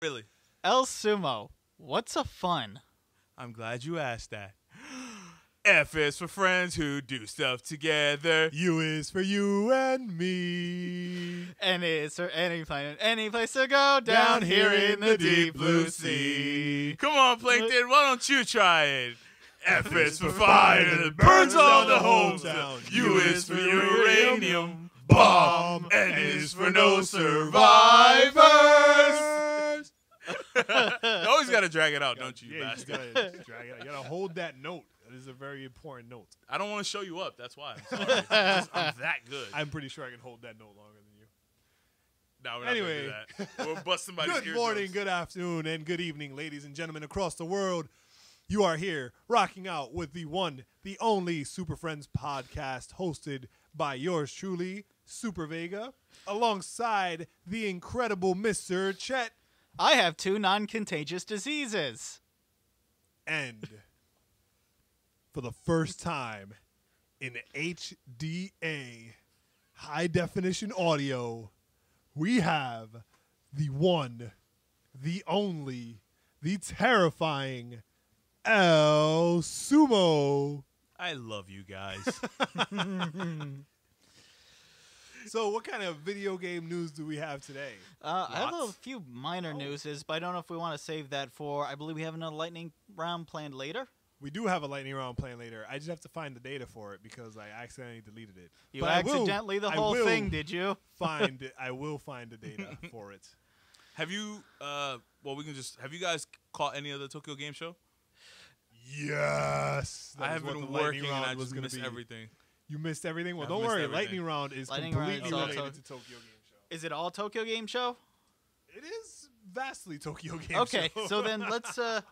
Billy. El Sumo, what's a fun? I'm glad you asked that. F is for friends who do stuff together. U is for you and me. N is for any planet, any place to go down here in the deep blue sea. Come on, Plankton, why don't you try it? F is for fire that burns all the homes down. U is for uranium bomb. N is for no survivors. You always got to drag it out, don't you, bastard? You gotta drag it out. You gotta hold that note. That is a very important note. I don't want to show you up. That's why. I'm sorry. I'm that good. I'm pretty sure I can hold that note longer than you. No, we're not going to do that. We'll bust somebody's eardrums. Good morning, good afternoon, and good evening, ladies and gentlemen across the world. You are here rocking out with the one, the only Super Friends podcast hosted by yours truly, Super VEGA, alongside the incredible Mr. CHET. I have 2 non-contagious diseases. And for the first time in HDA, high definition audio, we have the one, the only, the terrifying El Sumo. I love you guys. So what kind of video game news do we have today? I have a few minor newses, but I don't know if we want to save that for, I believe we have another lightning round planned later. We do have a lightning round planned later. I just have to find the data for it because I accidentally deleted it. You but accidentally the whole thing, did you? I will find the data for it. Have you, have you guys caught any of the Tokyo Game Show? Yes. I have been working and I just missed everything. You missed everything? Well, don't worry. Lightning Round is completely related to Tokyo Game Show. Is it all Tokyo Game Show? It is vastly Tokyo Game Show. Okay, so then let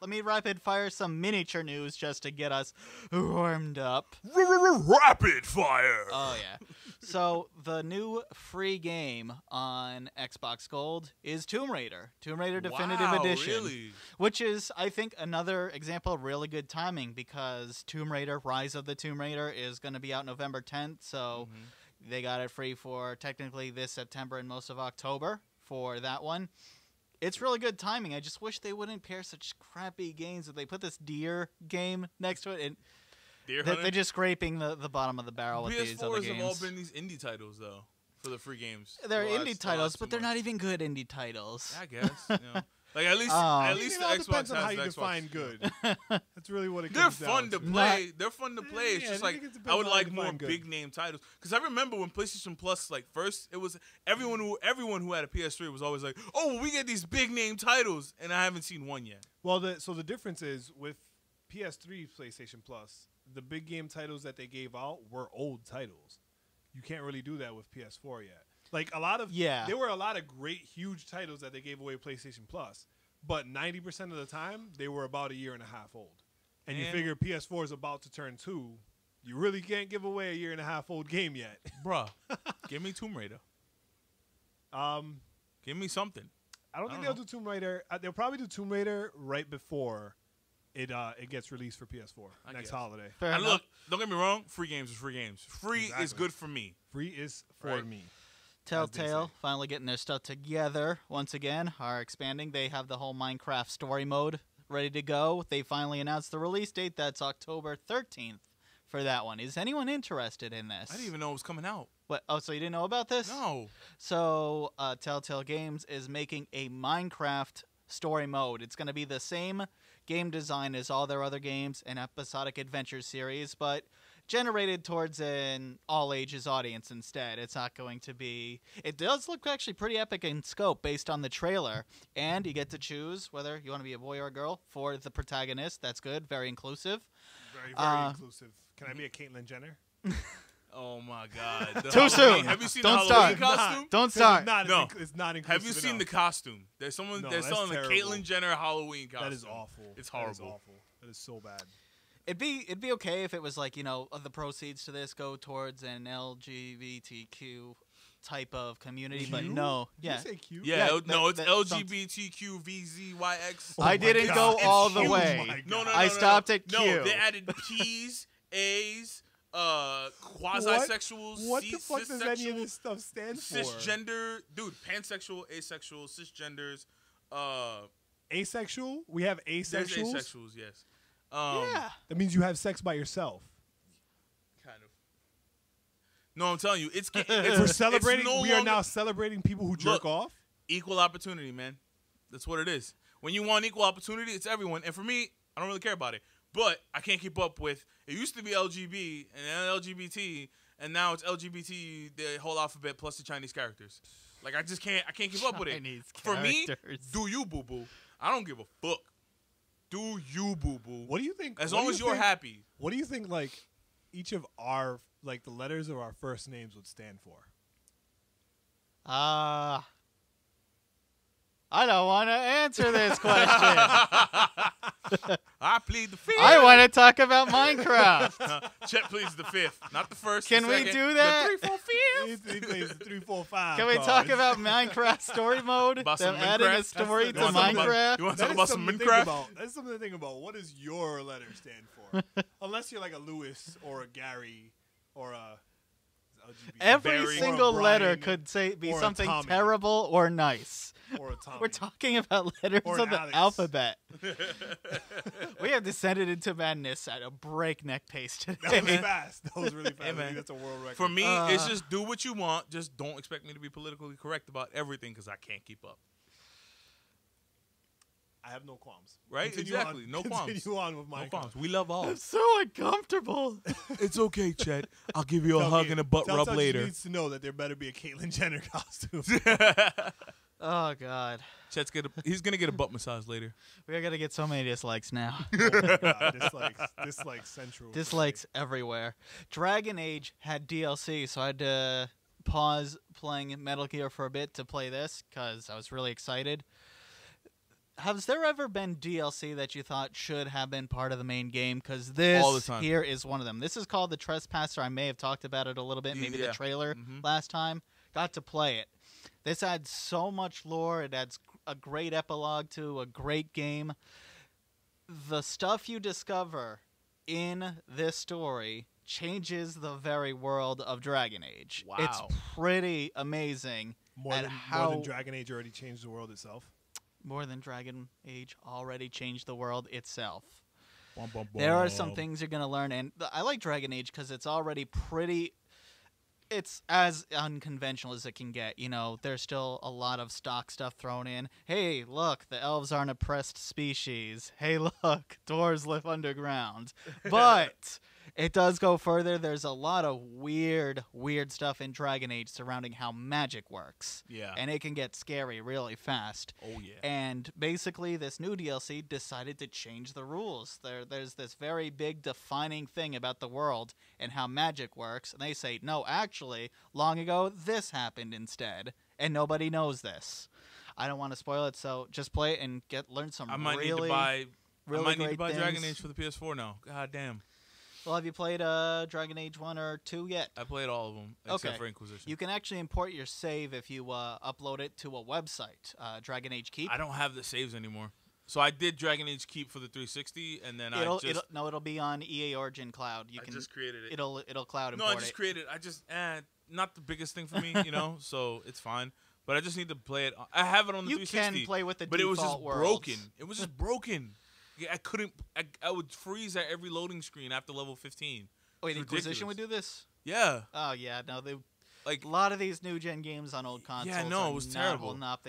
me rapid fire some miniature news just to get us warmed up. Rapid fire! Oh, yeah. So the new free game on Xbox Gold is Tomb Raider Definitive Edition. Really? Which is, I think, another example of really good timing because Tomb Raider, Rise of the Tomb Raider is going to be out November 10th, so they got it free for technically this September and most of October for that one. It's really good timing. I just wish they wouldn't pair such crappy games. If they put this deer game next to it, and they're just scraping the bottom of the barrel with these other games. PS4s have all been these indie titles, though, for the free games. They're indie titles, but they're not even good indie titles. I guess. You know. Like at least the Xbox depends on has how you the Xbox. define good. That's really what it They're comes fun down to play. They're fun to play. It's just like I would like more good. big name titles because I remember when PlayStation Plus first it was everyone who had a PS3 was always like, oh, we get these big name titles, and I haven't seen one yet. Well, so the difference is with PS3 PlayStation Plus, the big game titles that they gave out were old titles. You can't really do that with PS4 yet. Like there were a lot of great huge titles that they gave away PlayStation Plus. But 90% of the time, they were about a year and a half old. And you figure PS4 is about to turn 2. You really can't give away a year and a half old game yet. Bruh, give me Tomb Raider. Give me something. I don't think they'll do Tomb Raider. They'll probably do Tomb Raider right before it gets released for PS4 next holiday. And look, don't get me wrong. Free games is free games. Free is good for me. Free is for me. Telltale finally getting their stuff together once again, are expanding. They have the whole Minecraft story mode ready to go. They finally announced the release date. That's October 13th for that one. Is anyone interested in this? I didn't even know it was coming out. What? Oh, so you didn't know about this? No. So Telltale Games is making a Minecraft story mode. It's going to be the same game design as all their other games, an episodic adventure series, but generated towards an all-ages audience instead. It's not going to be... It does look actually pretty epic in scope based on the trailer, and you get to choose whether you want to be a boy or a girl for the protagonist. That's good. Very inclusive. Very, very inclusive. Can I be a Caitlyn Jenner? Oh, my God. Too soon. Have you seen Don't the Halloween start. costume? Don't start. No. It's not inclusive. Have you seen the costume? There's someone. No, they're selling the Caitlyn Jenner Halloween costume. That is awful. It's horrible. That is awful. That is so bad. It'd be okay if it was like, the proceeds to this go towards an LGBTQ type of community, but no. Did you say Q? Yeah, no, it's LGBTQVZYX. I didn't go all the way. No, I stopped at Q. No, they added P's, A's, quasi-sexuals, What the fuck does any of this stuff stand for? Cisgender, dude, pansexual, asexual, cisgenders, Asexual? We have asexuals? There's asexuals, yes. Yeah. That means you have sex by yourself. Kind of. No, I'm telling you, it's We're celebrating. It's no we are longer, now celebrating people who jerk off. Equal opportunity, man. That's what it is. When you want equal opportunity, it's everyone. And for me, I don't really care about it. But I can't keep up with. It used to be LGB and then LGBT, and now it's LGBT, the whole alphabet plus the Chinese characters. Like I can't keep up with it. For me, do you, boo boo? I don't give a fuck. Do you, boo boo? What do you think? As long as you're happy. What do you think? Like each of our the letters of our first names would stand for? I don't want to answer this question. I plead the fifth. I want to talk about Minecraft. Chet pleads the fifth, not the first. Can we do that? The 3, 4, 5. He plays the 3, 4, 5. Can we talk about Minecraft story mode? About Them some adding a Minecraft? story to You wanna talk about- Minecraft? You want to talk about some Minecraft? That's something to think about. What does your letter stand for? Unless you're like a Lewis or a Gary or a LGBT. Every Barry single or a letter Brian could be or a something Tommy. terrible or nice. Or a Tommy. We're talking about letters Or of an the Alex. alphabet. We have descended into madness at a breakneck pace today. That was fast. That was really fast. I man. think that's a world record. For me, it's just do what you want. Just don't expect me to be politically correct about everything because I can't keep up. I have no qualms. Right? Continue Exactly. on. No qualms. Continue on with No Minecraft. qualms. We love all. I'm so uncomfortable. It's okay, Chet. I'll give you a hug and a butt Tell rub Touch later. needs to know that there better be a Caitlyn Jenner costume. Oh, God. Chet's he's gonna get a butt massage later. We're going to get so many dislikes now. Oh my God, dislikes central. Dislikes everywhere. Dragon Age had DLC, so I had to pause playing Metal Gear for a bit to play this because I was really excited. Has there ever been DLC that you thought should have been part of the main game? Because All the this time. here is one of them. This is called The Trespasser. I may have talked about it a little bit, maybe Yeah. the trailer Mhm. last time. Got to play it. This adds so much lore. It adds a great epilogue to a great game. The stuff you discover in this story changes the very world of Dragon Age. Wow. It's pretty amazing. more at than how Dragon Age already changed the world itself. More than Dragon Age already changed the world itself. There are some things you're going to learn, and I like Dragon Age because it's already pretty... It's as unconventional as it can get. You know, there's still a lot of stock stuff thrown in. Hey, look, the elves are an oppressed species. Hey, look, dwarves live underground. But it does go further. There's a lot of weird stuff in Dragon Age surrounding how magic works. Yeah. And it can get scary really fast. Oh yeah. And basically, this new DLC decided to change the rules. There's this very big defining thing about the world and how magic works. And they say, no, actually, long ago, this happened instead. And nobody knows this. I don't want to spoil it, so just play it and learn some I might really, need to buy. really I might need great to buy things. Dragon Age for the PS4 now. God damn. Well, have you played Dragon Age 1 or 2 yet? I played all of them except Okay. for Inquisition. You can actually import your save if you upload it to a website, Dragon Age Keep. I don't have the saves anymore. So I did Dragon Age Keep for the 360, and then It'll be on EA Origin Cloud. You I can just created it. It'll cloud No, import I just it. created. I just not the biggest thing for me, you know. So it's fine. But I just need to play it. I have it on the You 360. can play with the but it was just default worlds. broken. It was just broken. Yeah, I couldn't. I would freeze at every loading screen after level 15. Wait, It's Inquisition would ridiculous. do this? Yeah. Oh yeah, no. Like A lot of these new gen games on old consoles. no, are it was not terrible. holding up.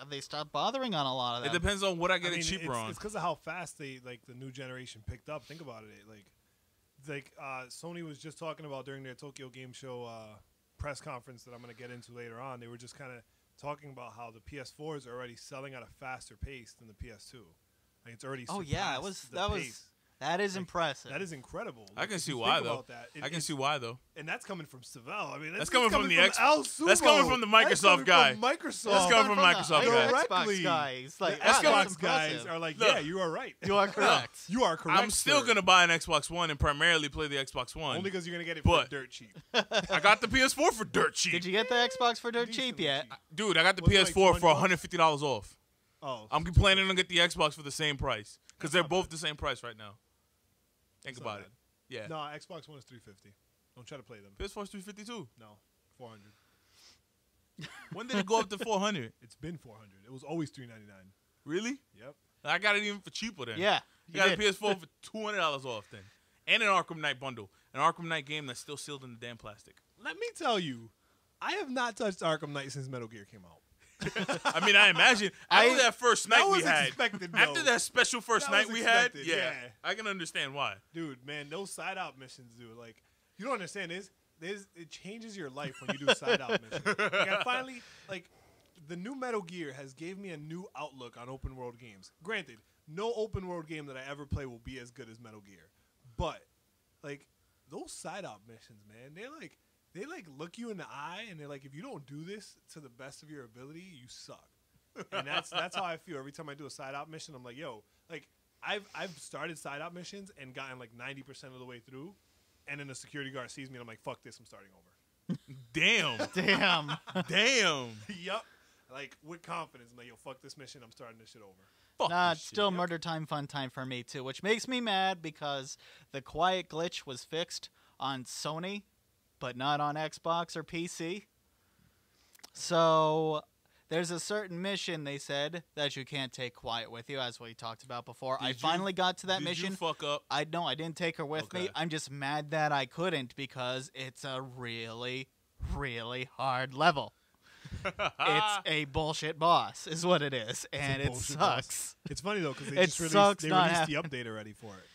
They stopped bothering on a lot of it them. depends on what I get I mean, it cheaper on. It's because of how fast the new generation picked up. Think about it. Sony was just talking about during their Tokyo Game Show press conference that I'm going to get into later on. They were just kind of talking about how the PS4s are already selling at a faster pace than the PS2. Like it's already. Oh yeah, surpassed the that pace. was That is impressive. That is incredible. I can if see you why think though. about that, I can see why though. And that's coming from Savell. I mean, That's coming from the Al Sumo. That's coming from the That's Microsoft coming guy. From Microsoft. That's coming from Microsoft guy. Directly. Xbox guy. He's like, The wow, that's Xbox guys impressive. are like, Look. yeah, you are right. You are correct. You are correct. I'm still sir. gonna buy an Xbox One and primarily play the Xbox One. Only because you're gonna get it But- for dirt cheap. I got the PS4 for dirt cheap. Did you get the Xbox for dirt cheap Decently yet? cheap. Dude, I got the Was it like PS4 for $20? $150 off. Oh, I'm planning to get the Xbox for the same price because they're both the same price right now. Think That's not about it. Yeah. no, Xbox One is $350. Don't try to play them. PS4 is $352. No, $400. When did it go up to 400? It's been 400. It was always $399. Really? Yep. I got it even for cheaper then. Yeah. You got a PS4 for $200 off then. And an Arkham Knight bundle. An Arkham Knight game that's still sealed in the damn plastic. Let me tell you, I have not touched Arkham Knight since Metal Gear came out. I mean, I imagine after that first night we had, after that special first night we had, yeah, I can understand why. Dude, man, those side out missions, dude. Like, you don't understand this. It changes your life when you do side out missions. Like, I finally, like, the new Metal Gear has gave me a new outlook on open world games. Granted, no open world game that I ever play will be as good as Metal Gear, but like those side out missions, man, they look you in the eye and they're like, if you don't do this to the best of your ability, you suck. And that's how I feel every time I do a side out mission. I'm like, yo, like I've started side out missions and gotten like 90% of the way through, and then the security guard sees me and I'm like, fuck this, I'm starting over. Damn. Yup. Like, with confidence, I'm like, yo, fuck this mission, I'm starting this shit over. Nah, it's still murder time, fun time for me, too, which makes me mad because the quiet glitch was fixed on Sony, but not on Xbox or PC. So there's a certain mission, they said, that you can't take quiet with you, as we talked about before. I finally got to that mission. Did you fuck up? I didn't take her with me. I'm just mad that I couldn't because it's a really, really hard level. It's a bullshit boss, is what it is, and it sucks. Boss. It's funny though because they just released the update already for it.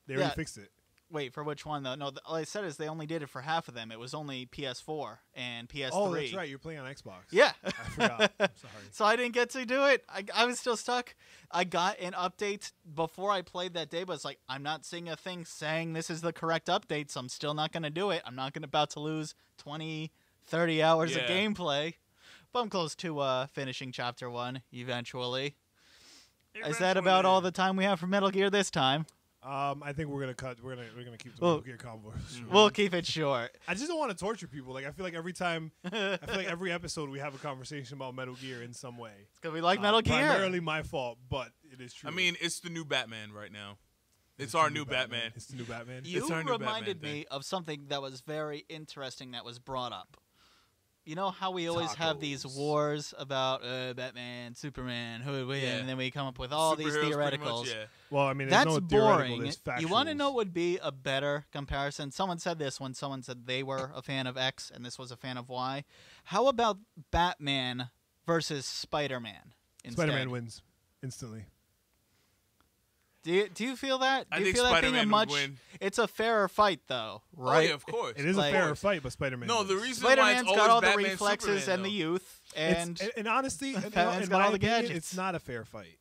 They already fixed it. Wait, for which one though? No, all I said is they only did it for half of them. It was only PS4 and PS3. Oh, that's right. You're playing on Xbox. Yeah, I forgot. I'm sorry. So I didn't get to do it. I was still stuck. I got an update before I played that day, but it's like I'm not seeing a thing saying this is the correct update, so I'm still not going to do it. I'm not about to lose 20, 30 hours of gameplay. But I'm close to finishing Chapter 1 eventually. Is that about all the time we have for Metal Gear this time? I think we're gonna cut. We're gonna keep the Metal Gear convo short. We'll keep it short. I just don't want to torture people. Like I feel like every episode we have a conversation about Metal Gear in some way. It's because we like Metal Gear. Primarily my fault, but it is true. I mean, it's the new Batman right now. It's our new Batman. It's the new Batman. You reminded me of something that was very interesting that was brought up. You know how we always have these wars about Batman, Superman, who would win, and then we come up with all these theoreticals. Much, yeah. Well, I mean, that's no boring. You want to know what would be a better comparison? Someone said this when someone said they were a fan of X and this was a fan of Y. How about Batman versus Spider-Man? Spider-Man wins instantly. Do you feel that? I think Spider-Man would win. It's a fairer fight, though, right? Oh, yeah, of course. It is a fairer fight, but Spider-Man. No, the wins. reason Spider-Man's why it's got all Batman, the reflexes Superman, and the youth, and honestly, Batman's got all the gadgets. It's not a fair fight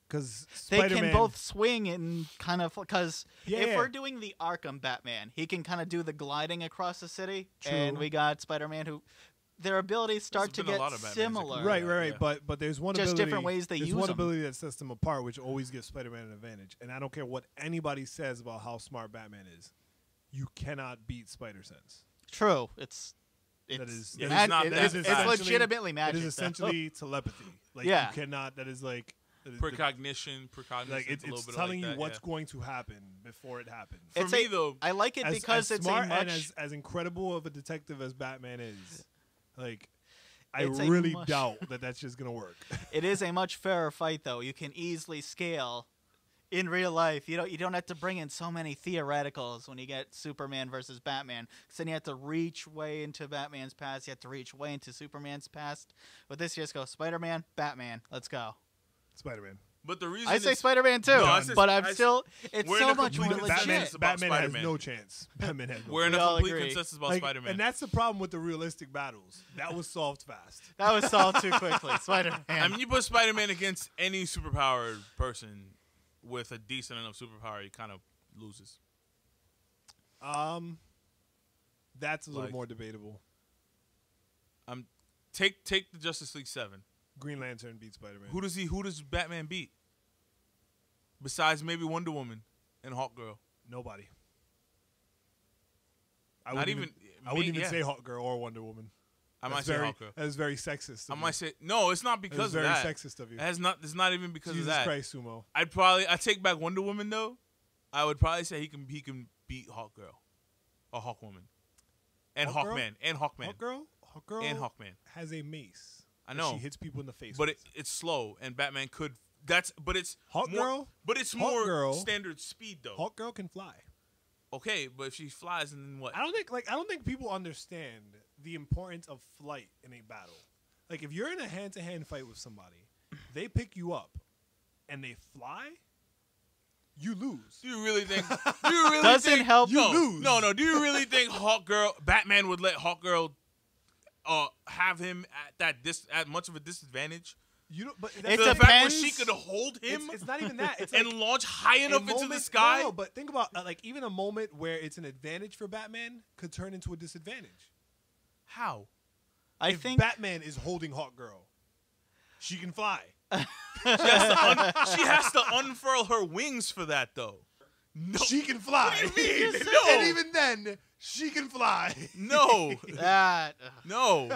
because they can both swing and kind of because if we're doing the Arkham Batman, he can kind of do the gliding across the city, and we got Spider-Man who. Their abilities start to get similar. Right. Yeah. But there's one ability. Just different ways they use them. There's one ability that sets them apart, which always gives Spider-Man an advantage. And I don't care what anybody says about how smart Batman is. You cannot beat Spider-Sense. True. It's legitimately magic. It is essentially telepathy. Like, you cannot. That is like precognition. Like it's telling you what's going to happen before it happens. For me, though, I like it because as it's smart a much and as incredible of a detective as Batman is. Like, I really doubt that that's just going to work. It is a much fairer fight, though. You can easily scale in real life. You don't have to bring in so many theoreticals when you get Superman versus Batman. Because then you have to reach way into Batman's past. You have to reach way into Superman's past. With this, you just go Spider-Man, Batman. Let's go. Spider-Man. But the reason I say Spider-Man too, but I'm still. It's so much more legit. Batman has no chance. Batman has no We're in a complete consensus about Spider-Man, and that's the problem with the realistic battles. That was solved fast. That was solved too quickly. Spider-Man. I mean, you put Spider-Man against any superpowered person with a decent enough superpower, he kind of loses. That's a little more debatable. Take the Justice League 7. Green Lantern beats Spider-Man. Who does Batman beat? Besides maybe Wonder Woman and Hawkgirl. Nobody. I wouldn't even say Hawkgirl or Wonder Woman. I might say Hawkgirl. That is very sexist. I might say no. It's not because of that. Very sexist of you. It's not even because Jesus of that. Christ, Sumo. I take back Wonder Woman though. I would probably say he can beat Hawkgirl or Hawkwoman and Hawkman and Hawkman. Hawkgirl and Hawkman has a mace. I know She hits people in the face. but it's slow, and Batman could. But it's Hawkgirl. But it's Hawkgirl, more standard speed though. Hawkgirl can fly. Okay, but if she flies, and then what? I don't think people understand the importance of flight in a battle. Like if you're in a hand-to-hand fight with somebody, they pick you up, and they fly. You lose. Do you really think? Do you really Doesn't think, help. You no, lose. No. Do you really think Batman would let Hawkgirl, have him at much of a disadvantage? You don't. But It that's The depends. fact where she could hold him it's not even that. It's and like launch high a enough into the moment- sky. No, but think about like even a moment where it's an advantage for Batman could turn into a disadvantage. How? I If think Batman is holding Hawkgirl, she can fly. She has to unfurl her wings for that, though. No. She can fly. What do you mean? And No. even then, she can fly. No. that. No.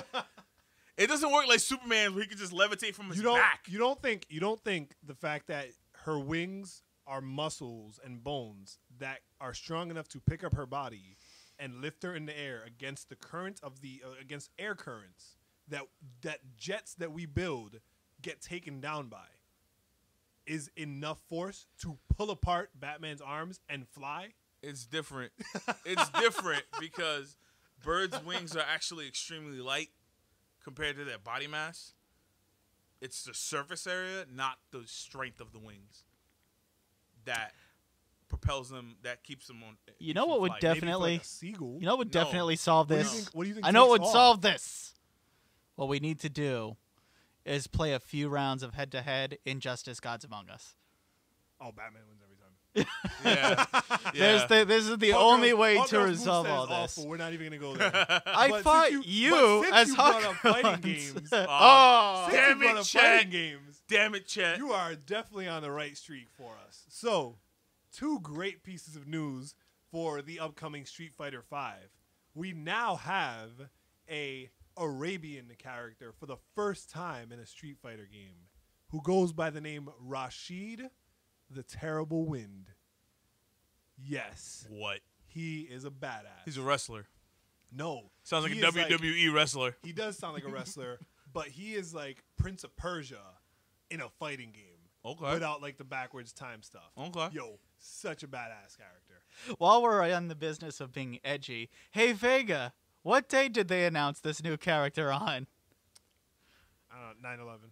It doesn't work like Superman, where he can just levitate from his back. You don't think the fact that her wings are muscles and bones that are strong enough to pick up her body and lift her in the air against the current of the against air currents that jets that we build get taken down by is enough force to pull apart Batman's arms and fly? It's different. It's different because birds' wings are actually extremely light compared to their body mass. It's the surface area, not the strength of the wings, that propels them, that keeps them on. You know what would Maybe for, definitely, like, a seagull. you know what would No. definitely solve What do you this. think- what do you think I know what takes would off? solve this. What we need to do is play a few rounds of head-to-head Injustice: Gods Among Us. Oh, Batman wins every time. Yeah. This is the Hawkgirl's- only way to Hawkgirl's resolve moveset all is this. awful. We're not even gonna go there. I But fought since you since as you brought up fighting Hawkgirl. games. Oh, Since Damn you brought it, up Chet. fighting games. Damn it, Chet. You are definitely on the right streak for us. So, two great pieces of news for the upcoming Street Fighter V. We now have a Arabian character for the first time in a Street Fighter game who goes by the name Rashid the Terrible Wind. Yes, What? he is a badass. He's a wrestler. No. Sounds like he a is WWE wrestler. He does sound like a wrestler, but he is like Prince of Persia in a fighting game. Okay. Without like the backwards time stuff. Okay. Yo, such a badass character. while we're on the business of being edgy, hey Vega, what day did they announce this new character on? 9/11.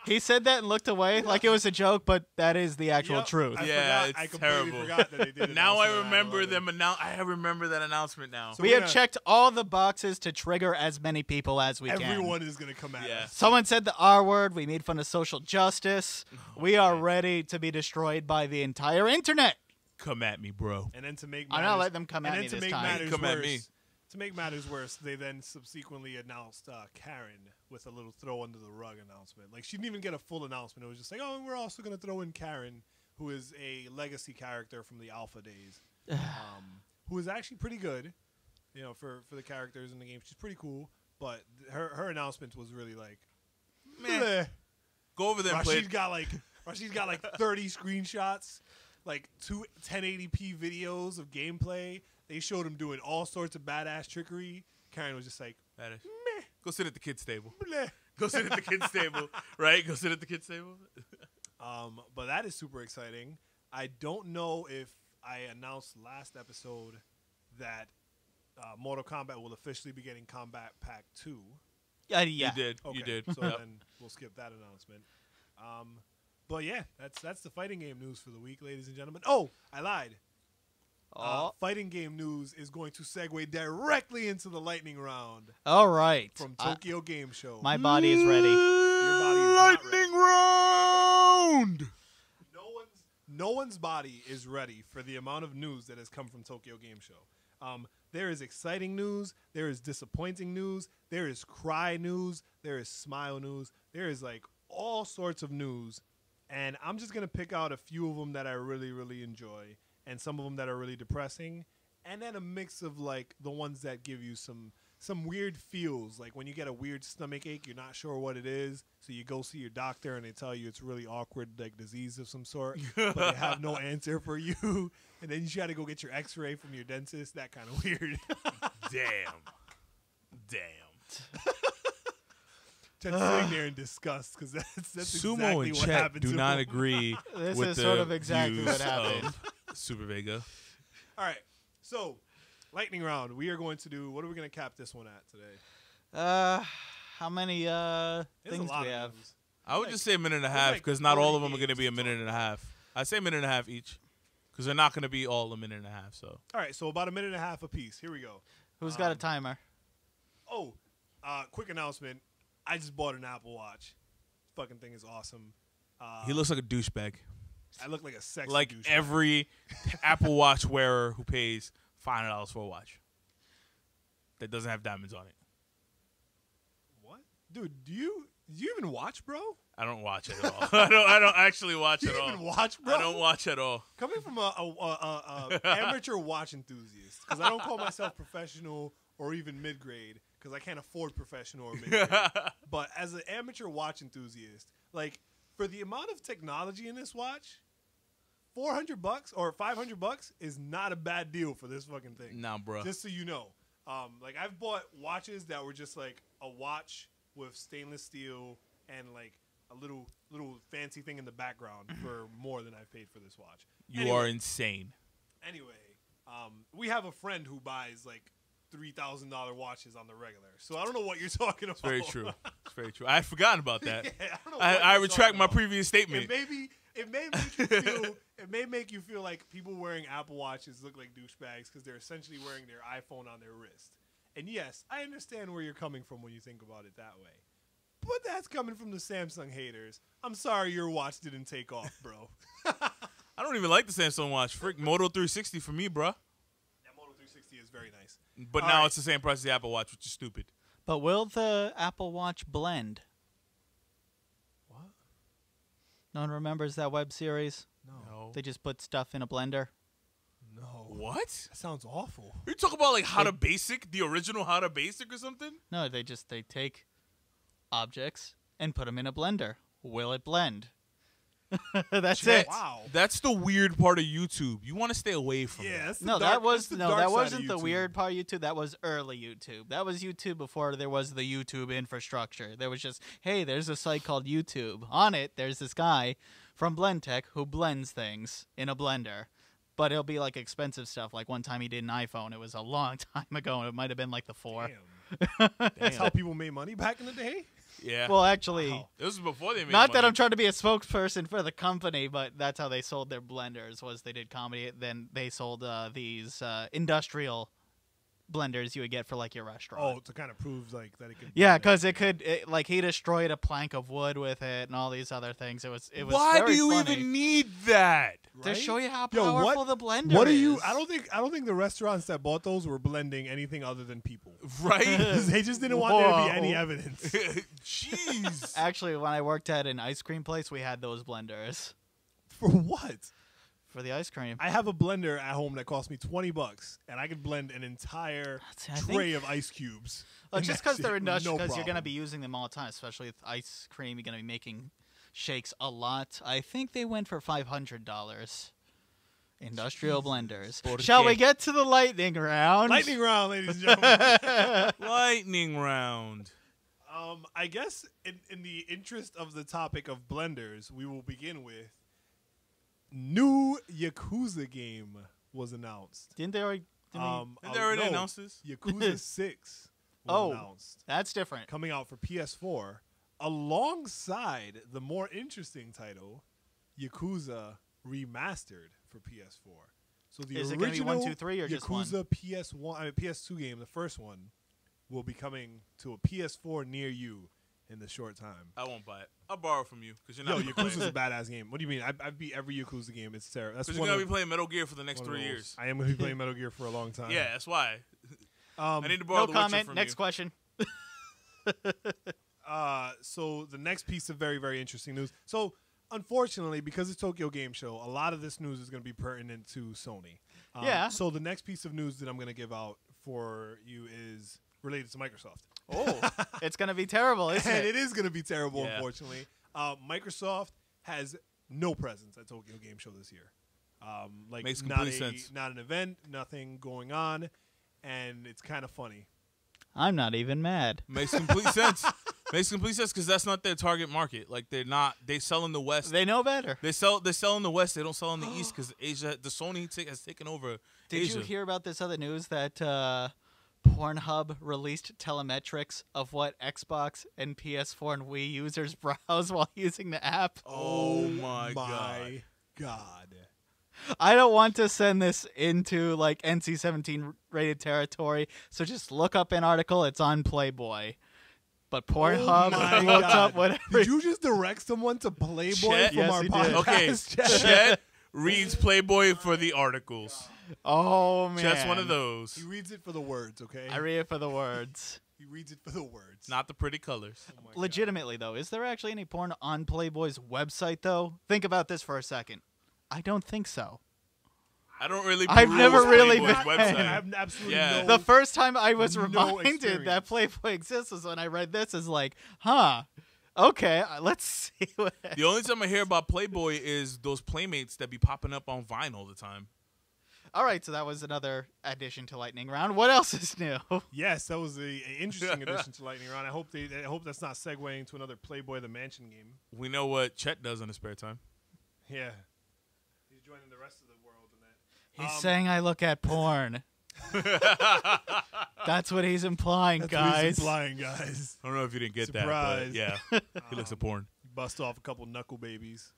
He said that and looked away like it was a joke, but that is the actual Yep. truth. Yeah, I it's completely terrible. forgot that they did Now I announce it on remember 9/11. them. I remember that announcement now. So We we're have gonna- checked all the boxes to trigger as many people as we can. Everyone is gonna come at Yeah. us. Someone said the R word. We made fun of social justice. We are ready to be destroyed by the entire internet. Come at me, bro. And then to make I'm matters, not letting them come and at then me to this make time. matters Come worse, at me. To make matters worse, they then subsequently announced Karen with a little throw under the rug announcement. Like she didn't even get a full announcement. It was just like, oh, we're also gonna throw in Karen, who is a legacy character from the Alpha days, who is actually pretty good. You know, for the characters in the game, she's pretty cool. But her announcement was really like, Man. meh. Go over there and play. Rashid's got like 30 screenshots, like 2 1080p videos of gameplay. They showed him doing all sorts of badass trickery. Karen was just like, That is. meh, Go sit at the kids' table. bleh. Go sit at the kids' table. Right? Go sit at the kids' table. But that is super exciting. I don't know if I announced last episode that Mortal Kombat will officially be getting Combat Pack 2. Yeah. You did. Okay, You did. So Yep. then we'll skip that announcement. But yeah, that's the fighting game news for the week, ladies and gentlemen. Oh, I lied. Fighting game news is going to segue directly into the lightning round All right. from Tokyo Game Show. My body is ready. Your body is not ready. Lightning round. No one's body is ready for the amount of news that has come from Tokyo Game Show. There is exciting news. There is disappointing news. There is cry news. There is smile news. There is like all sorts of news. And I'm just going to pick out a few of them that I really, really enjoy and some of them that are really depressing. And then a mix of like the ones that give you some weird feels. Like when you get a weird stomach ache, you're not sure what it is. So you go see your doctor and they tell you it's really awkward, like disease of some sort. But they have no answer for you. And then you try to go get your x-ray from your dentist. That kind of weird. Damn. Chet's sitting there in disgust because that's Sumo exactly and what Chet happened do to not him. agree This with is the sort of exactly views what happened. of Super VEGA. All right, so lightning round. We are going to do. What are we going to cap this one at today? How many There's things a lot do we of have? news. I would just say a minute and a half like because not 40 all of them are going to games be a to minute talk and a about. half. I'd say a minute and a half each because they're not going to be all a minute and a half. So All right, so about a minute and a half apiece. Here we go. Who's got a timer? Oh, quick announcement. I just bought an Apple Watch. Fucking thing is awesome. he looks like a douchebag. I look like a sexy Like douchebag. every Apple Watch wearer who pays $500 for a watch that doesn't have diamonds on it. What? Dude, do you even watch, bro? I don't watch it at all. I don't actually watch Do at you all. even watch, bro? I don't watch at all. Coming from a amateur watch enthusiast, because I don't call myself professional or even mid-grade, because I can't afford professional or mid-grade. But as an amateur watch enthusiast, like, for the amount of technology in this watch, $400 or $500 is not a bad deal for this fucking thing. Nah, bro. Just so you know. Like, I've bought watches that were just, like, a watch with stainless steel and, like, a little fancy thing in the background for more than I've paid for this watch. You are insane. Anyway, we have a friend who buys, like, $3,000 watches on the regular. So I don't know what you're talking about. It's very true. It's very true. I had forgotten about that. Yeah, I don't know what I you're retract talking my about. previous statement. It may make you feel. It may make you feel like people wearing Apple Watches look like douchebags because they're essentially wearing their iPhone on their wrist. And yes, I understand where you're coming from when you think about it that way. But that's coming from the Samsung haters. I'm sorry your watch didn't take off, bro. I don't even like the Samsung watch. Frick, Moto 360 for me, bruh. That Moto 360 is very nice. But All now right. it's the same price as the Apple Watch, which is stupid. But will the Apple Watch blend? What? No one remembers that web series? No. They just put stuff in a blender. No. What? That sounds awful. Are you talking about like How to Basic, the original How to Basic or something? No, they take objects and put them in a blender. Will it blend? That's Chet, it. Wow. That's the weird part of YouTube. You want to stay away from Yeah, that. that's the No, dark, that was that's the no, dark that side wasn't of the YouTube. weird part of YouTube. That was early YouTube. That was YouTube before there was the YouTube infrastructure. There was just, hey, there's a site called YouTube. On it, there's this guy from Blendtech who blends things in a blender. But it'll be like expensive stuff. Like one time he did an iPhone. It was a long time ago. It might have been like the 4. Damn. That's how people made money back in the day? Yeah. Well, actually, Wow. This was before they made not that money. I'm trying to be a spokesperson for the company, but that's how they sold their blenders. Was they did comedy, then they sold these industrial blenders you would get for like your restaurant. Oh, to kind of prove like that it could. Yeah, because like he destroyed a plank of wood with it and all these other things. It was Why very do you funny. even need that? To Right? show you how Yo, powerful what- the blender What are is. you? I don't think the restaurants that bought those were blending anything other than people. Right? They just didn't want there to be Whoa. any evidence. Jeez. Actually, when I worked at an ice cream place, we had those blenders For what? for the ice cream. I have a blender at home that cost me $20, and I could blend an entire I tray of ice cubes. Well, And just that's because they're it, industrial, no because you're going to problem. be using them all the time, especially with ice cream. You're going to be making shakes a lot. I think they went for $500. Industrial blenders. ¿Por Shall we qué? get to the lightning round? Lightning round, ladies and gentlemen. Lightning round. I guess in the interest of the topic of blenders, we will begin with new Yakuza game was announced. Didn't they already? Didn't they already no, announce this? Yakuza 6 was Oh. announced, That's different. coming out for PS4, alongside the more interesting title, Yakuza Remastered for PS4. So the Is it gonna be original 1, 2, 3 or just one? Yakuza PS2 game, the first one, will be coming to a PS4 near you in the short time. I won't buy it. I'll borrow from you because you're Yo, not gonna play Yakuza's it. a badass game. What do you mean? I've beat every Yakuza game. It's terrible. That's Because one you're of, gonna be playing Metal Gear for the next one of 3 those. years. I am going to be playing Metal Gear for a long time. Yeah, that's why. I need to No borrow The Witcher comment. from Next you. question. So the next piece of very, very interesting news. So unfortunately, because it's Tokyo Game Show, a lot of this news is going to be pertinent to Sony. Yeah. So the next piece of news that I'm going to give out for you is related to Microsoft. Oh, it's going to be terrible, isn't And it? it is going to be terrible, Yeah. unfortunately. Microsoft has no presence at Tokyo Game Show this year. Makes not complete sense. not an event, nothing going on. and it's kind of funny. I'm not even mad. Makes complete sense. Makes complete sense because that's not their target market. Like they're not. They sell in the West. They know better. They sell in the West. They don't sell in the East because Asia. The Sony has taken over. Did Asia. you hear about this other news that Pornhub released telemetrics of what Xbox and PS4 and Wii users browse while using the app? Oh my God. I don't want to send this into like NC-17 rated territory, so just look up an article. It's on Playboy. But Pornhub looked up whatever. Did you just direct someone to Playboy from our podcast? Okay, Chet reads Playboy for the articles. Oh, man. Chet's one of those. He reads it for the words, okay? I read it for the words. He reads it for the words. Not the pretty colors. Oh Legitimately, though, is there actually any porn on Playboy's website, though? Think about this for a second. I don't think so. I don't really. I've never really Playboy's been. website. I have absolutely no. The first time I was no reminded experience. that Playboy exists was when I read this. Is like, huh? Okay, let's see what. The only time I hear about Playboy is those Playmates that be popping up on Vine all the time. All right, so that was another addition to Lightning Round. What else is new? Yes, that was an interesting addition to Lightning Round. I hope that's not segueing to another Playboy the Mansion game. We know what Chet does in his spare time. Yeah, he's joining the rest of the world in that. He's saying I look at porn. That's what he's implying, That's guys. what he's implying, guys. I don't know if you didn't get Surprise. that, but yeah, he looks at porn. Bust off a couple knuckle babies.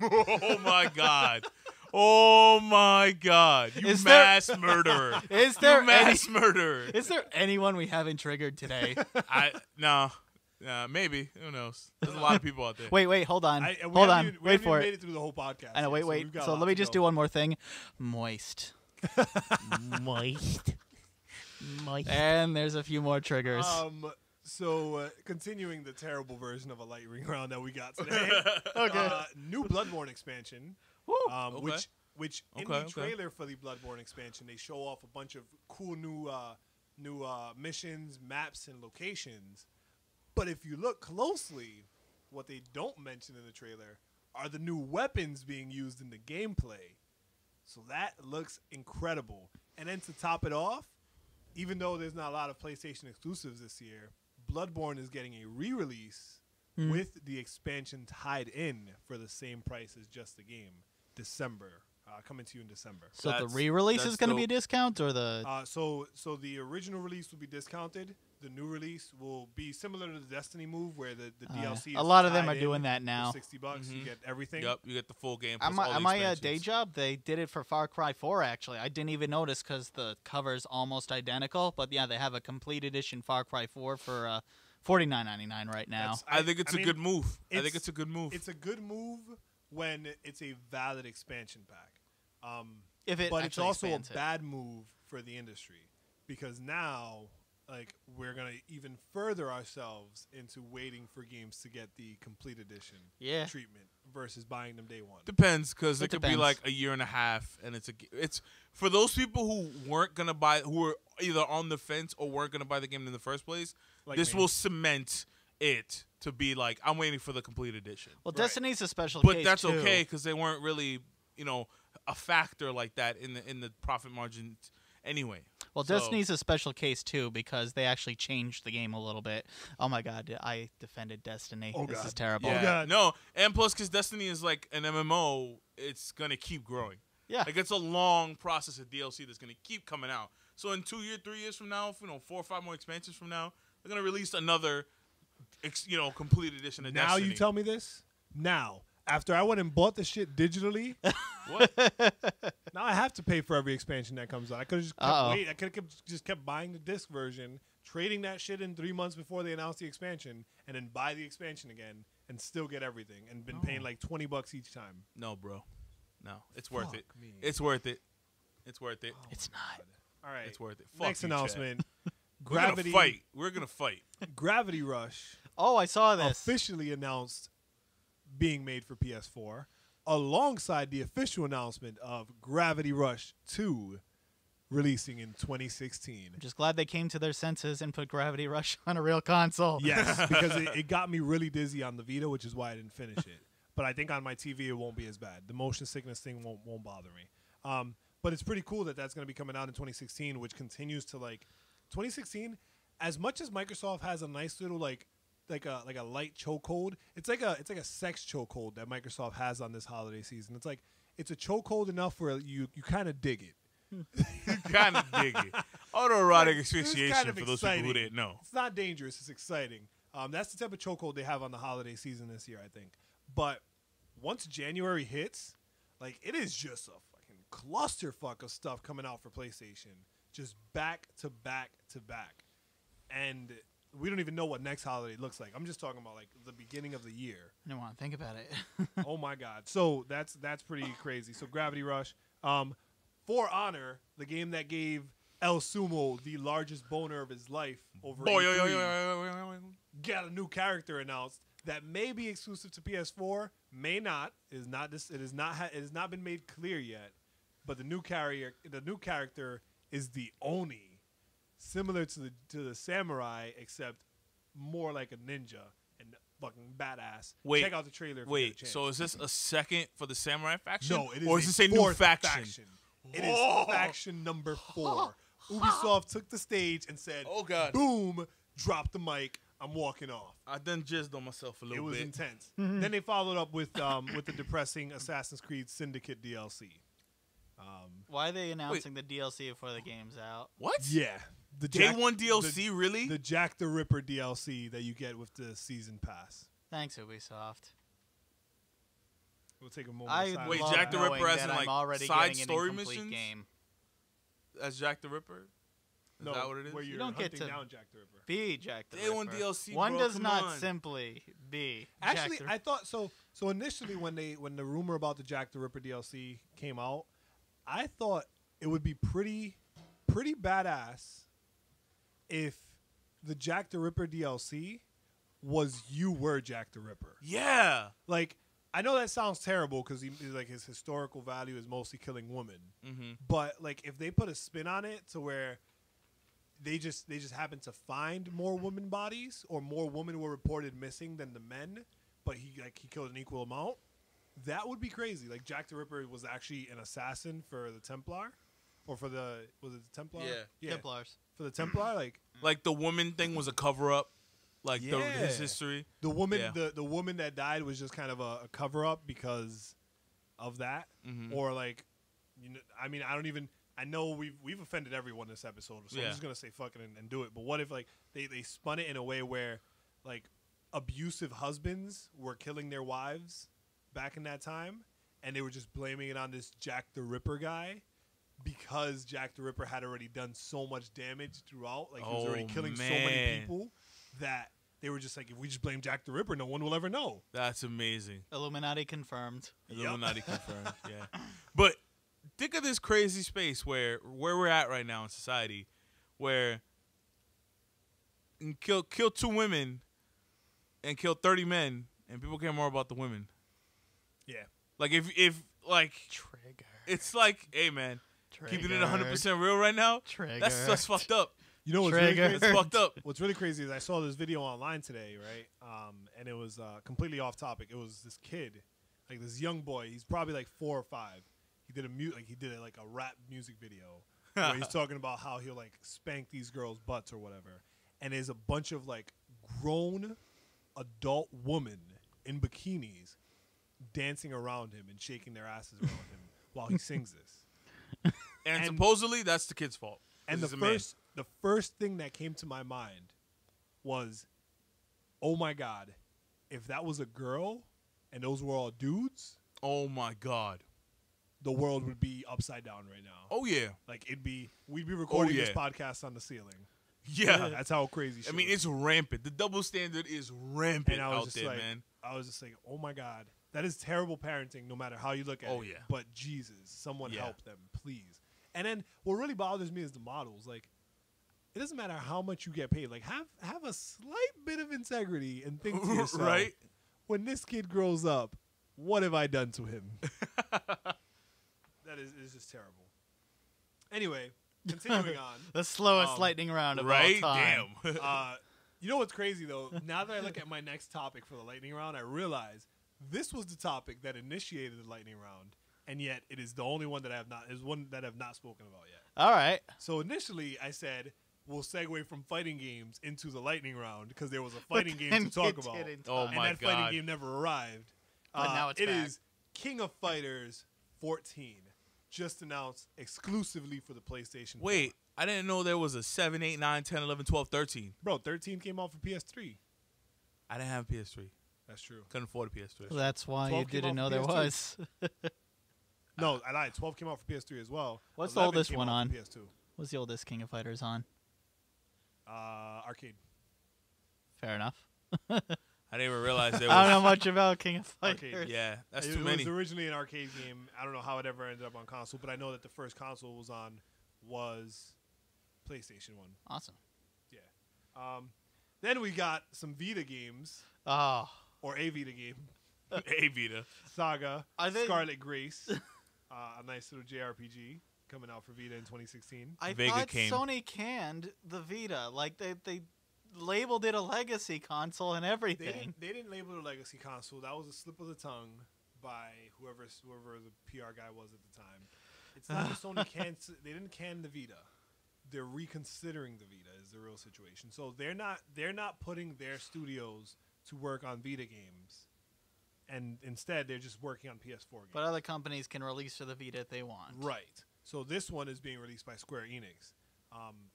Oh my God! Oh my God! You Is there- mass murderer! Is there You mass murderer! Is there anyone we haven't triggered today? No. Maybe. Who knows? There's a lot of people out there. Wait, hold on. We Hold on. haven't even Wait for made it. it through the whole podcast. I know, yet, wait. we've got a So lot let me to just go. do one more thing. Moist. Moist. And there's a few more triggers. So continuing the terrible version of a lightning round that we got today. Okay. New Bloodborne expansion. Woo. Okay. Which in the trailer for the Bloodborne expansion, they show off a bunch of cool new missions, maps, and locations. But if you look closely, what they don't mention in the trailer are the new weapons being used in the gameplay. So that looks incredible. And then to top it off, even though there's not a lot of PlayStation exclusives this year, Bloodborne is getting a re-release with the expansion tied in for the same price as just the game. December. Coming to you in December. So the re-release is going to be a discount, or the? So the original release will be discounted. The new release will be similar to the Destiny move, where the DLC. A lot of them are doing that now. For $60, you get everything. Yep, you get the full game. Am I a day job? They did it for Far Cry 4. Actually, I didn't even notice because the cover's almost identical. But yeah, they have a complete edition Far Cry 4 for $49.99 right now. I think it's a good move. I think it's a good move. It's a good move when it's a valid expansion pack. But it's also a bad move for the industry because now, we're gonna even further ourselves into waiting for games to get the complete edition treatment versus buying them day one. Depends, because it could be like a year and a half, and it's for those people who weren't gonna buy, who were either on the fence or weren't gonna buy the game in the first place. This will cement it to be like, I'm waiting for the complete edition. Well, Destiny's a special case, but that's too. Okay because they weren't really, a factor like that in the profit margins anyway. Well, Destiny's a special case too because they actually changed the game a little bit. Oh my God, I defended Destiny. Oh, this God. is terrible. Yeah, Oh, God. no, and plus because Destiny is like an MMO, it's gonna keep growing. Yeah, it's a long process of DLC that's gonna keep coming out. So in 2 years, 3 years from now, 4 or 5 more expansions from now, they're gonna release another, complete edition of Destiny. Now you tell me this? Now. After I went and bought the shit digitally, What? now I have to pay for every expansion that comes out. I could have just kept waiting. I could have just kept buying the disc version, trading that shit in 3 months before they announced the expansion, and then buy the expansion again and still get everything, and been paying like $20 each time. No, bro. No, it's worth it. me. It's worth it. It's worth it. it's not. All right. It's worth it. Next Fuck you, announcement. Chad. Gravity. We're gonna fight. Gravity Rush Oh, I saw this. officially announced being made for PS4, alongside the official announcement of Gravity Rush 2 releasing in 2016. I'm just glad they came to their senses and put Gravity Rush on a real console. Yes, because it got me really dizzy on the Vita, which is why I didn't finish it. But I think on my TV it won't be as bad. The motion sickness thing won't bother me. But it's pretty cool that that's going to be coming out in 2016, which continues to 2016. As much as Microsoft has a nice little like a light chokehold, it's like a sex chokehold that Microsoft has on this holiday season. It's a chokehold enough where you kind of dig it. You kind of dig it. Autoerotic asphyxiation kind of for those exciting. people who didn't know. It's not dangerous. It's exciting. That's the type of chokehold they have on the holiday season this year, I think. But once January hits, it is just a fucking clusterfuck of stuff coming out for PlayStation, just back to back to back, and we don't even know what next holiday looks like. I'm just talking about the beginning of the year. I don't want to think about it. Oh my God! So that's pretty crazy. So Gravity Rush, For Honor, the game that gave El Sumo the largest boner of his life over E3, got a new character announced that may be exclusive to PS4, may not. It has not been made clear yet. But the new character is the Oni, similar to the samurai, except more like a ninja and fucking badass. Check out the trailer. So is this a second for the samurai faction? No, it is. Or is this a new faction? It is faction number 4. Ubisoft took the stage and said, "Oh God, boom! Drop the mic. I'm walking off." I done jizzed on myself a little bit. It was intense. Then they followed up with the depressing Assassin's Creed Syndicate DLC. Why are they announcing the DLC before the game's out? What? Yeah. The Day one DLC, really? The Jack the Ripper DLC that you get with the season pass. Thanks, Ubisoft. We'll take a moment. Wait, Jack the Ripper as in side story missions? Game. As Jack the Ripper? Is that what it is? Where you're don't get to down Jack the Ripper. Be Jack the Day Ripper. one DLC. One bro, does come not on. simply be. Actually, Jack the I thought so. So initially, when the rumor about the Jack the Ripper DLC came out, I thought it would be pretty badass if the Jack the Ripper DLC was you were Jack the Ripper. Yeah. I know that sounds terrible because his historical value is mostly killing women. Mm-hmm. But if they put a spin on it to where they just happen to find more women bodies, or more women were reported missing than the men, but he killed an equal amount, that would be crazy. Jack the Ripper was actually an assassin for the Templar, or was it the Templar? Yeah. Templars. For the Templar, the woman thing was a cover up. His history. The woman, the woman that died was just kind of a cover up because of that, or I don't even. I know we've offended everyone this episode, so I'm just gonna say fuck it and do it. But what if they spun it in a way where abusive husbands were killing their wives back in that time, and they were just blaming it on this Jack the Ripper guy because Jack the Ripper had already done so much damage throughout, he was already killing so many people that they were just if we just blame Jack the Ripper, no one will ever know. That's amazing. Illuminati confirmed. Illuminati confirmed. Yeah, but think of this crazy space where we're at right now in society, where you kill 2 women and kill 30 men, and people care more about the women. Yeah, if Trigger. it's hey man, keeping it 100% real right now. Trigger. That's fucked up. You know what's really crazy? It's fucked up. What's really crazy is I saw this video online today, right? And it was completely off topic. It was this kid, this young boy. He's probably 4 or 5. He did a rap music video where he's talking about how he'll spank these girls' butts or whatever. And there's a bunch of grown adult women in bikinis dancing around him and shaking their asses around him while he sings this. And supposedly that's the kid's fault. And the first thing that came to my mind was, oh my God, if that was a girl and those were all dudes, oh my God, the world would be upside down right now. Oh yeah, we'd be recording this podcast on the ceiling. Yeah, that's how crazy. Shit was. It's rampant. The double standard is rampant out there, man. I was just oh my God, that is terrible parenting. No matter how you look at it. Oh yeah, but Jesus, someone help them, please. And then what really bothers me is the models. It doesn't matter how much you get paid. Have a slight bit of integrity and think to yourself, right? When this kid grows up, what have I done to him? That is just terrible. Anyway, continuing on. The slowest lightning round of all time. Damn. You know what's crazy, though? Now that I look at my next topic for the lightning round, I realize this was the topic that initiated the lightning round. and yet it is the only one that I have not spoken about yet. All right. So initially, I said we'll segue from fighting games into the lightning round because there was a fighting game to talk about. Oh my and that fighting game never arrived. But now it's it back. is King of Fighters 14, just announced exclusively for the PlayStation 4. Wait, I didn't know there was a 7, 8, 9, 10, 11, 12, 13. Bro, 13 came out for PS3. I didn't have PS3. That's true. Couldn't afford a PS3. Well, that's why you 12 came didn't out know for there PS2. was. No, I lied. 12 came out for PS3 as well. What's the 11 oldest came one out on? for PS2. What's the oldest King of Fighters on? Arcade. Fair enough. I didn't even realize there I don't was. know much about King of Fighters. Arcade. Yeah, that's It too many. was originally an arcade game. I don't know how it ever ended up on console, but I know that the first console it was on was PlayStation 1. Awesome. Yeah. Then we got some Vita games, Oh. or a Vita game. Hey, Vita. Saga, Are they- Scarlet Grace, a nice little JRPG coming out for Vita in 2016. I Vega thought came. Sony canned the Vita. Like, they labeled it a legacy console and everything. They didn't label it a legacy console. That was a slip of the tongue by whoever the PR guy was at the time. It's not that Sony can't. They didn't can the Vita. They're reconsidering the Vita is the real situation. So they're not putting their studios to work on Vita games, and instead they're just working on PS4 games. But other companies can release to the Vita if they want. Right. So this one is being released by Square Enix.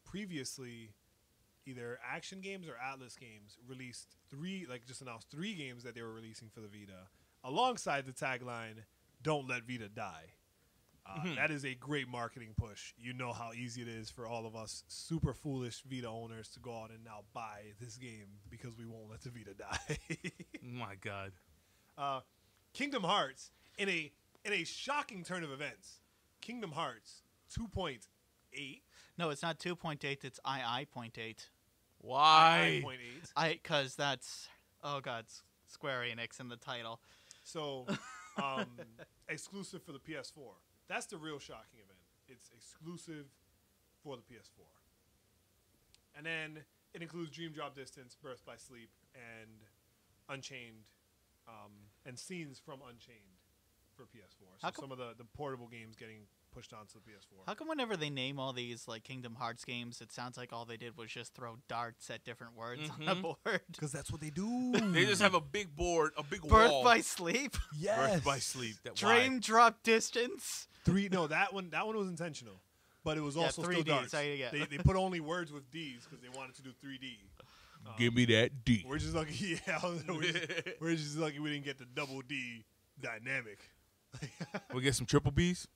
Previously, either Action Games or Atlas Games just announced 3 games that they were releasing for the Vita, alongside the tagline, "Don't let Vita die." That is a great marketing push. You know how easy it is for all of us super foolish Vita owners to go out and now buy this game because we won't let the Vita die. My God. Kingdom Hearts, in a shocking turn of events, Kingdom Hearts 2.8. No, it's not 2.8. It's II.8. Why? 9.8. Because that's Square Enix in the title. So, exclusive for the PS4. That's the real shocking event. It's exclusive for the PS4. And then it includes Dream Drop Distance, Birth by Sleep, and Unchained, and scenes from Unchained for PS4. So some of the portable games getting pushed onto the PS4. How come whenever they name all these like Kingdom Hearts games, it sounds like all they did was just throw darts at different words on a board? Because that's what they do. They just have a big board, a big Birth wall. by Sleep? Yes. Birth by Sleep. Dream Drop Distance? 3. No, that one was intentional. But it was also 3 still Ds. darts. They put only words with Ds because they wanted to do 3D. Give me that D. We're just lucky. Yeah, we're just lucky we didn't get the double D dynamic. We get some triple Bs.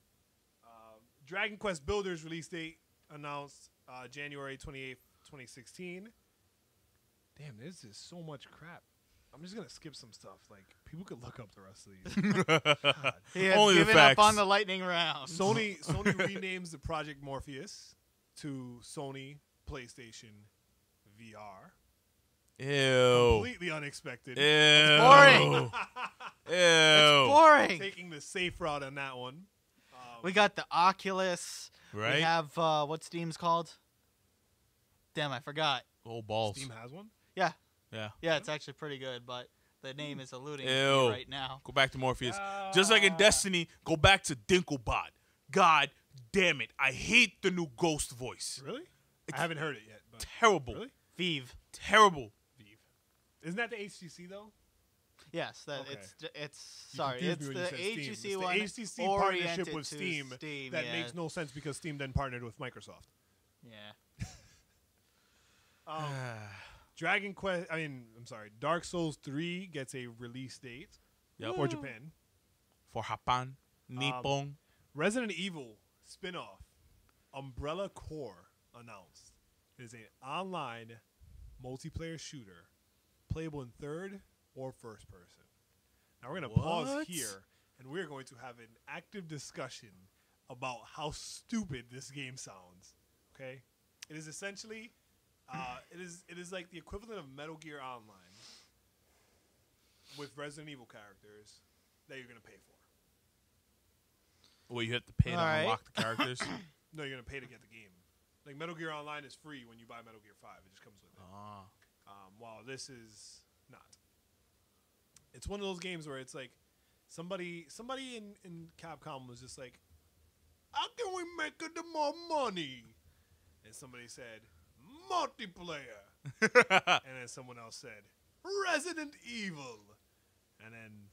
Dragon Quest Builders release date announced January 28th, 2016. Damn, there's just so much crap. I'm just gonna skip some stuff. Like people could look up the rest of these. God. He has Only the given up facts. on the lightning round. Sony renames the Project Morpheus to Sony PlayStation VR. Ew. Completely unexpected. Ew. It's boring. Ew. It's boring. Taking the safe route on that one. We got the Oculus. Right? We have what's Steam's called? Damn, I forgot. Oh, balls. Steam has one. Yeah. Yeah. Yeah, it's actually pretty good, but the name is eluding me Ew. right now. Go back to Morpheus. Just like in Destiny, go back to Dinklebot. God damn it. I hate the new Ghost voice. Really? I haven't heard it yet. But Terrible. Really? Vive. Terrible. Isn't that the HTC though? Yes, that Okay. it's You sorry, confused it's me the when you said Steam. HTC one. It's the HTC partnership oriented with to Steam, that yeah. makes no sense because Steam then partnered with Microsoft. Yeah. Dark Souls 3 gets a release date for Japan. For Japan. Nippon. Resident Evil spin-off Umbrella Corps announced. It is an online multiplayer shooter playable in third or first person. Now we're going to pause here and we're going to have an active discussion about how stupid this game sounds. Okay? It is essentially it is like the equivalent of Metal Gear Online with Resident Evil characters that you're going to pay for. Well, you have to pay to All right. unlock the characters. No, you're going to pay to get the game. Like Metal Gear Online is free when you buy Metal Gear 5. It just comes with it. While this is not. It's one of those games where it's like Somebody in Capcom was just like, how can we make the more money? And somebody said, multiplayer. And then someone else said, Resident Evil. And then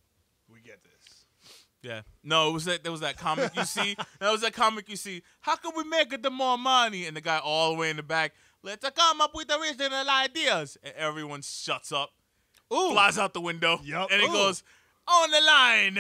we get this. Yeah. No, it was there was that comic you see. That was that comic you see. How can we make it the more money? And the guy all the way in the back, let's come up with original ideas. And everyone shuts up. Ooh. Flies out the window. Yep. And he goes, on the line.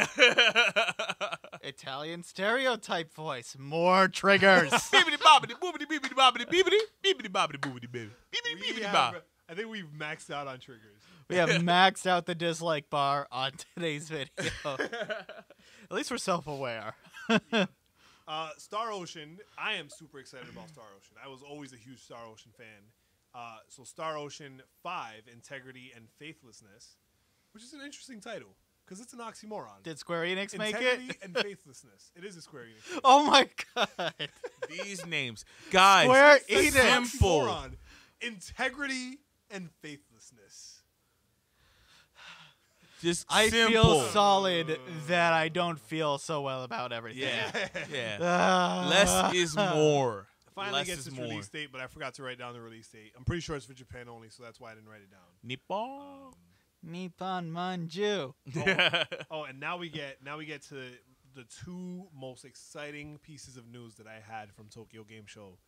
Italian stereotype voice. More triggers. Beebity bobbity boobity beebity bobbity beebity beebity bobbity boobity baby. Beebity beebity bob. I think we've maxed out on triggers. We have maxed out the dislike bar on today's video. At least we're self-aware. Star Ocean. I am super excited about Star Ocean. I was always a huge Star Ocean fan. So Star Ocean 5, Integrity and Faithlessness, which is an interesting title. Because it's an oxymoron. Did Square Enix make it? Integrity and faithlessness. It is a Square Enix game. Oh my god. These names. Guys, Square it's Enix. simple. Oxymoron. Integrity and faithlessness. Just I simple. feel solid that I don't feel so well about everything. Yeah. Less is more. Finally Less gets is its more. release date, but I forgot to write down the release date. I'm pretty sure it's for Japan only, so that's why I didn't write it down. Nippon. Nippon Manju. Oh, and now we get to the two most exciting pieces of news that I had from Tokyo Game Show,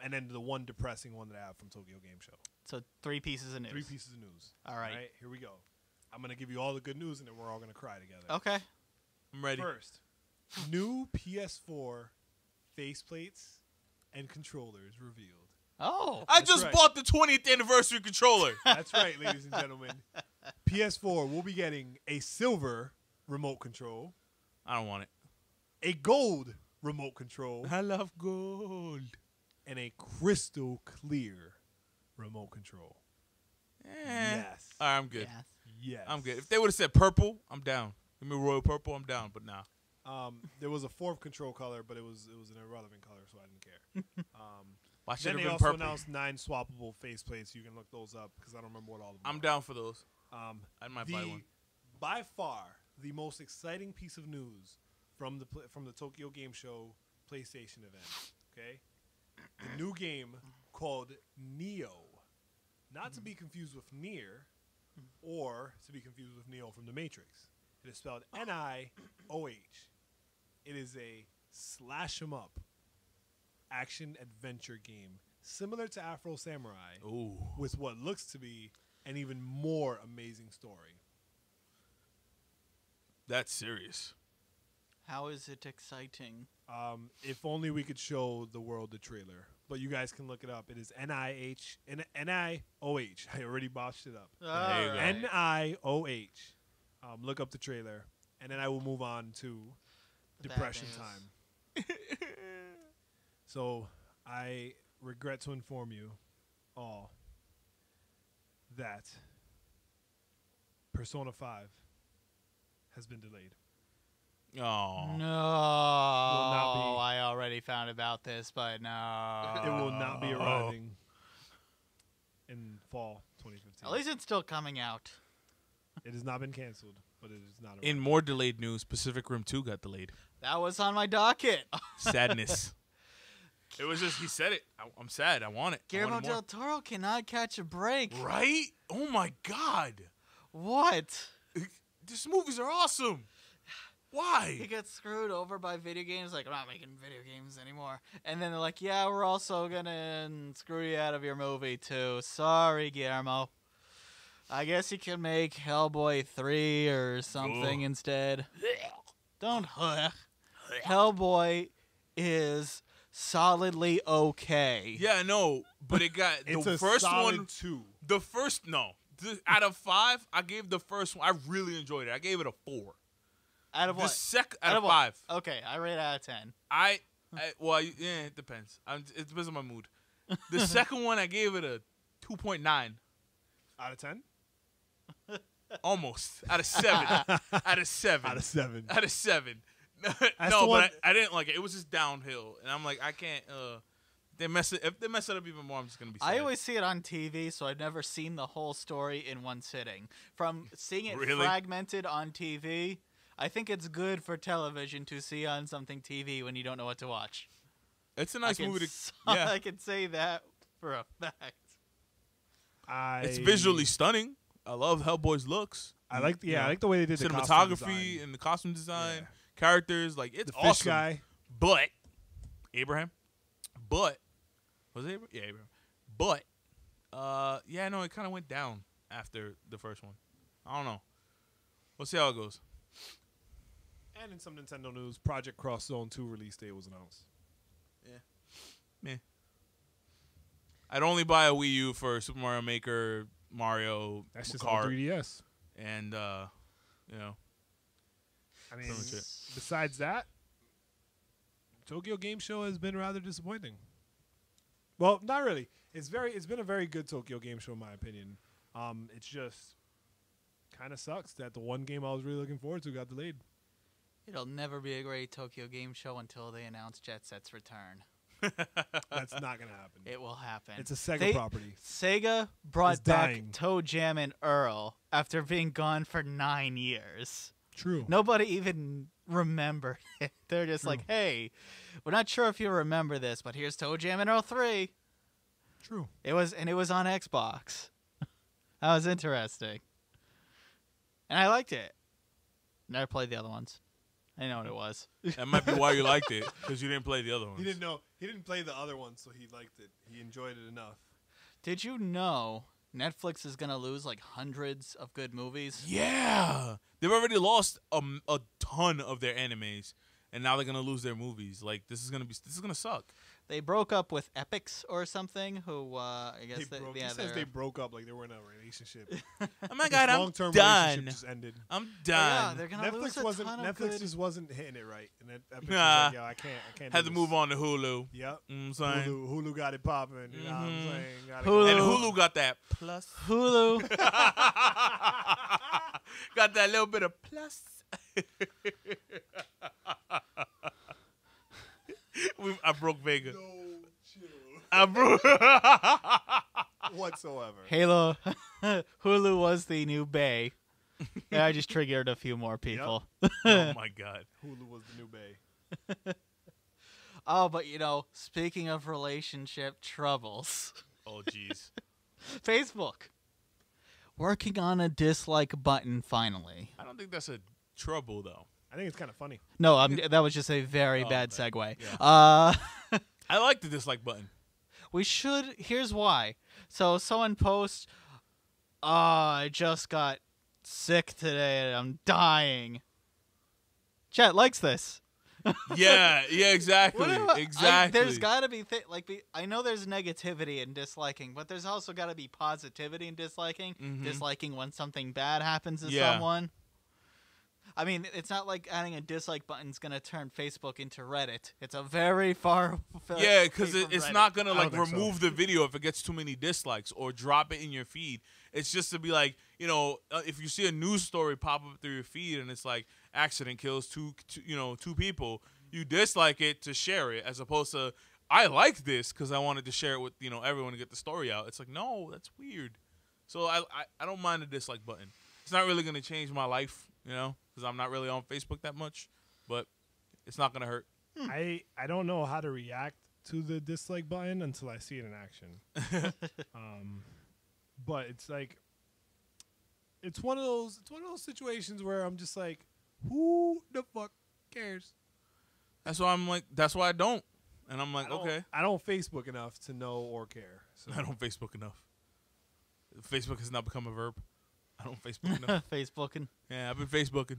and then the one depressing one that I have from Tokyo Game Show. So 3 pieces of news. 3 pieces of news. All right. Here we go. I'm gonna give you all the good news, and then we're all gonna cry together. Okay. I'm ready. First, new PS4 faceplates and controllers revealed. Oh. I just bought the 20th anniversary controller. That's right, ladies and gentlemen. PS4 will be getting a silver remote control, I don't want it. a gold remote control, I love gold. and a crystal clear remote control. Yes. All right, I'm good. Yes. Yes. I'm good. If they would have said purple, I'm down. Give me royal purple, I'm down. But nah. There was a 4th control color, but it was an irrelevant color, so I didn't care. Why should Then have they been also purple? announced 9 swappable faceplates. You can look those up because I don't remember what all of them I'm are. down for those. I might buy one. By far, the most exciting piece of news from the Tokyo Game Show PlayStation event. Okay, the new game called Neo, not to be confused with Nier, or to be confused with Neo from the Matrix. It is spelled Nioh. It is a slash 'em up action adventure game similar to Afro Samurai, with what looks to be an even more amazing story. That's serious. How is it exciting? If only we could show the world the trailer, but you guys can look it up. It is Nioh. I already botched it up. There you go. Nioh. Look up the trailer, and then I will move on to depression time. So I regret to inform you all that Persona 5 has been delayed. Oh. No. not be. I already found about this, but no. It will not be arriving in fall 2015. At least it's still coming out. It has not been canceled, but it is not arriving. In more delayed news, Pacific Rim 2 got delayed. That was on my docket. Sadness. It was just, he said it. I'm sad. I want it. Guillermo del Toro cannot catch a break. Right? Oh, my God. What? These movies are awesome. Why? He gets screwed over by video games. Like, I'm not making video games anymore. And then they're like, yeah, we're also going to screw you out of your movie, too. Sorry, Guillermo. I guess you can make Hellboy 3 or something instead. Don't. Hellboy is solidly okay. Yeah, no, but it got it's the a first solid one. 2. The first, no. Out of 5, I gave the first one. I really enjoyed it. I gave it a 4. Out of The what? out of 5. Okay, I rate it out of 10. Well, yeah, it depends. It depends on my mood. The second one, I gave it a 2.9. Out of 10? Almost. Out of 7. Out of 7. Out of 7. Out of 7. That's No, the one- but I didn't like it. It was just downhill. And I'm like, I can't. If they mess it up even more, I'm just going to be sad. I always see it on TV, so I've never seen the whole story in one sitting. From seeing it Really? fragmented on TV, I think it's good for television to see on something TV when you don't know what to watch. It's a nice movie to. Yeah. I can say that for a fact. It's visually stunning. I love Hellboy's looks. I like the way they did the cinematography and the costume design, characters. Like it's awesome. Fish guy. But Abraham. But was it Abraham? Yeah, Abraham. But no, it kind of went down after the first one. I don't know. We'll see how it goes. And in some Nintendo news, Project Cross Zone 2 release date was announced. Yeah. I'd only buy a Wii U for Super Mario Maker, Mario That's just Kart, on 3DS. And, I mean, besides that, Tokyo Game Show has been rather disappointing. Well, not really. It's been a very good Tokyo Game Show, in my opinion. It's just kind of sucks that the one game I was really looking forward to got delayed. It'll never be a great Tokyo Game Show until they announce Jet Set's return. That's not going to happen. It will happen. It's a Sega property. Sega brought back Toe Jam and Earl after being gone for 9 years. True. Nobody even remembered it. They're just like, hey, we're not sure if you remember this, but here's Toe Jam and Earl 3. True. It was on Xbox. That was interesting. And I liked it. Never played the other ones. I didn't know what it was. That might be why you liked it, because you didn't play the other ones. He didn't know. He didn't play the other ones, so he liked it. He enjoyed it enough. Did you know Netflix is going to lose like hundreds of good movies? Yeah. They've already lost a ton of their animes, and now they're going to lose their movies. Like, this is going to suck. They broke up with Epix or something, who I guess they broke up like they were in a relationship. Oh my God, I'm long-term done. Relationship just ended. I'm done. Yeah, they're gonna lose a ton of Netflix just wasn't hitting it right, and then Epix was like, yo, I can't. Had to move on to Hulu. Yep. You know what I'm saying? Hulu got it popping. You know what I'm saying? Hulu. And Hulu got that plus. Hulu got that little bit of plus. I broke VEGA. No, chill. I broke whatsoever. Halo. Hulu was the new Bay. Yeah, I just triggered a few more people. Yep. Oh my God. Hulu was the new Bay. Oh, but speaking of relationship troubles. Oh, jeez. Facebook. Working on a dislike button finally. I don't think that's a trouble, though. I think it's kind of funny. No, that was just a very bad segue. Yeah. I like the dislike button. We should. Here's why. So someone posts, I just got sick today and I'm dying. Chet likes this. Yeah, exactly. Exactly. There's got to be I know there's negativity in disliking, but there's also got to be positivity in disliking. Mm-hmm. Disliking when something bad happens to someone. I mean, it's not like adding a dislike button is going to turn Facebook into Reddit. It's a very far... Yeah, because it's not going to remove the video if it gets too many dislikes or drop it in your feed. It's just to be like, if you see a news story pop up through your feed and it's like accident kills two people, you dislike it to share it as opposed to, I like this because I wanted to share it with, everyone to get the story out. It's like, no, that's weird. So I don't mind the dislike button. It's not really going to change my life, because I'm not really on Facebook that much, but it's not going to hurt. I don't know how to react to the dislike button until I see it in action. But it's like, it's one of those situations where I'm just like, who the fuck cares? That's why that's why I don't. And I'm like, okay. I don't Facebook enough to know or care. So. I don't Facebook enough. Facebook has now become a verb. I don't Facebook enough. Facebooking. Yeah, I've been Facebooking,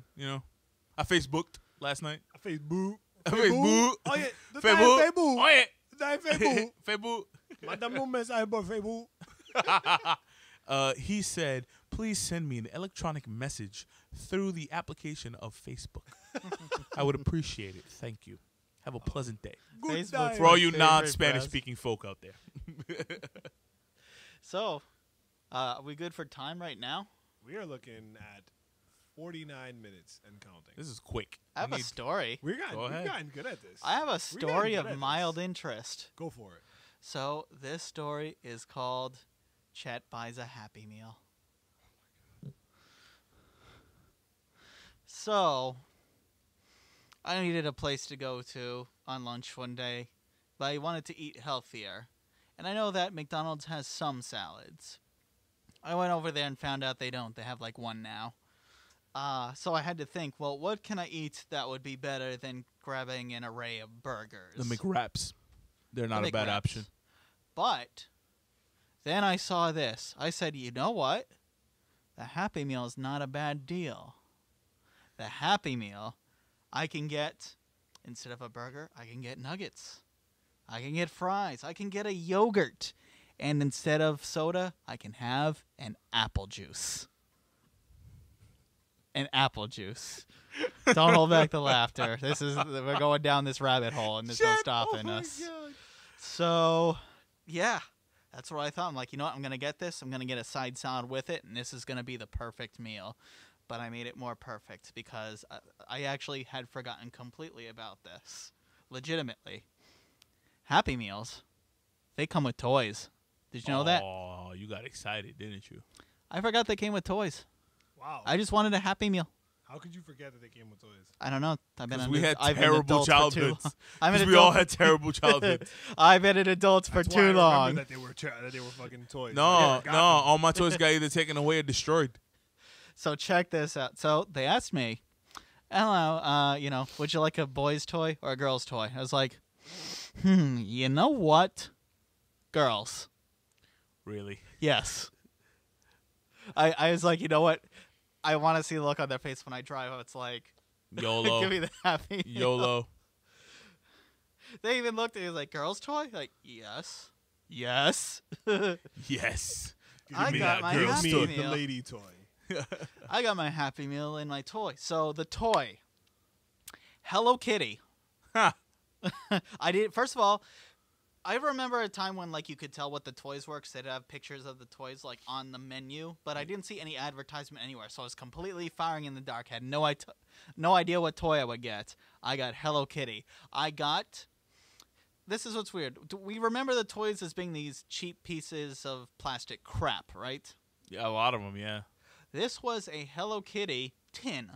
I Facebooked last night. I Facebook. Facebook. Oh, yeah. Facebook. Oh, yeah. Facebook. Facebook. Madame un mensaje por Facebook. He said, please send me an electronic message through the application of Facebook. I would appreciate it. Thank you. Have a pleasant day. Facebook for all you non-Spanish speaking folk out there. So, are we good for time right now? We are looking at 49 minutes and counting. This is quick. I have a story. We've gotten good at this. I have a story of mild interest. Go for it. So, this story is called Chet Buys a Happy Meal. So, I needed a place to go to on lunch one day, but I wanted to eat healthier. And I know that McDonald's has some salads. I went over there and found out they don't. They have like one now. So I had to think, well, what can I eat that would be better than grabbing an array of burgers? The McWraps. They're not a bad option. But then I saw this. I said, you know what? The Happy Meal is not a bad deal. The Happy Meal, I can get, instead of a burger, I can get nuggets. I can get fries. I can get a yogurt. And instead of soda, I can have an apple juice. An apple juice. Don't hold back the laughter. We're going down this rabbit hole, and there's no stopping us. God. So, yeah, that's what I thought. I'm like, you know what? I'm going to get this. I'm going to get a side salad with it, and this is going to be the perfect meal. But I made it more perfect because I actually had forgotten completely about this. Legitimately. Happy Meals, they come with toys. Did you know that? Oh, you got excited, didn't you? I forgot they came with toys. Wow. I just wanted a Happy Meal. How could you forget that they came with toys? I don't know. We had terrible childhoods. We all had terrible childhoods. I've been an adult for too long. That they were fucking toys. No, all my toys got either taken away or destroyed. So check this out. So they asked me, hello, would you like a boy's toy or a girl's toy? I was like, you know what? Girls. Really? Yes. I was like, you know what? I want to see the look on their face when I drive. It's like, YOLO. Give me the Happy Meal. YOLO. They even looked at me like, girl's toy? Like, yes. Yes. Yes. I got my Happy Meal. The lady toy. I got my Happy Meal in my toy. So the toy, Hello Kitty. I did. First of all, I remember a time when you could tell what the toys were because they'd have pictures of the toys on the menu, but I didn't see any advertisement anywhere, so I was completely firing in the dark. Had no idea what toy I would get. I got Hello Kitty. This is what's weird. We remember the toys as being these cheap pieces of plastic crap, right? Yeah, a lot of them, yeah. This was a Hello Kitty tin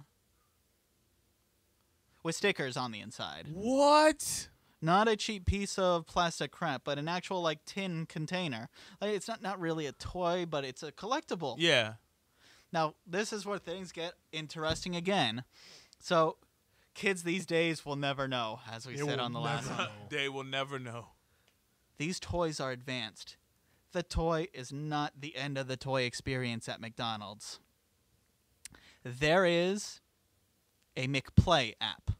with stickers on the inside. What? Not a cheap piece of plastic crap, but an actual tin container. It's not really a toy, but it's a collectible. Yeah. Now, this is where things get interesting again. So, kids these days will never know, as we said on the last one. They will never know. These toys are advanced. The toy is not the end of the toy experience at McDonald's. There is a McPlay app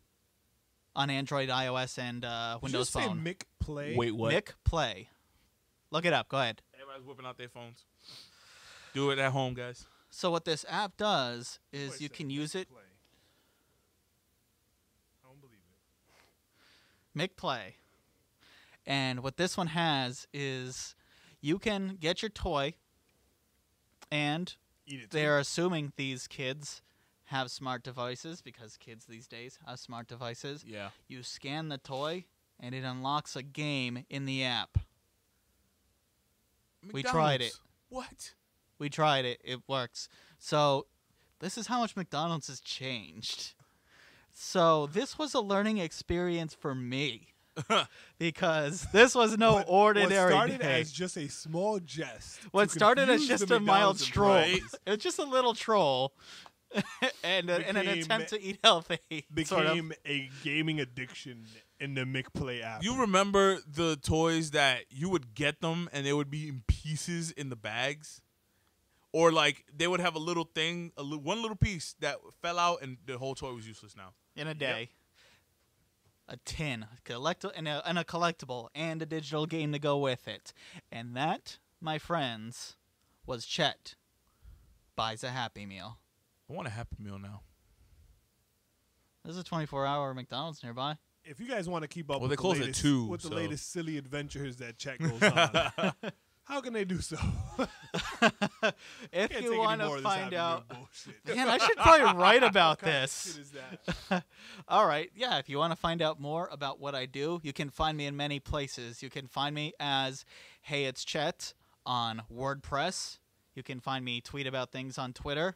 on Android, iOS, and Windows Phone. Did you say McPlay? Wait, what? McPlay. Look it up. Go ahead. Everybody's whipping out their phones. Do it at home, guys. So what this app does is you can use it. I don't believe it. McPlay. And what this one has is you can get your toy, and they're assuming these kids have smart devices because kids these days have smart devices. Yeah. You scan the toy, and it unlocks a game in the app. McDonald's. We tried it. What? We tried it. It works. So this is how much McDonald's has changed. So this was a learning experience for me. Because this was no ordinary what started day. as just a small jest. What started as just a mild stroll. Right? It was just a little troll. and an attempt to eat healthy. Became a gaming addiction in the McPlay app. You remember the toys that you would get them and they would be in pieces in the bags? Or they would have a little thing, one little piece that fell out and the whole toy was useless now. In a day. Yep. A tin, and a collectible, and a digital game to go with it. And that, my friends, was CHET Buys a Happy Meal. I want a Happy Meal now. There's a 24-hour McDonald's nearby. If you guys want to keep up with the latest silly adventures that CHET goes on, how can they do so? If you want to find out, man, I should probably write about this. What shit is that? All right, yeah. If you want to find out more about what I do, you can find me in many places. You can find me as Hey It's Chet on WordPress. You can find me tweet about things on Twitter.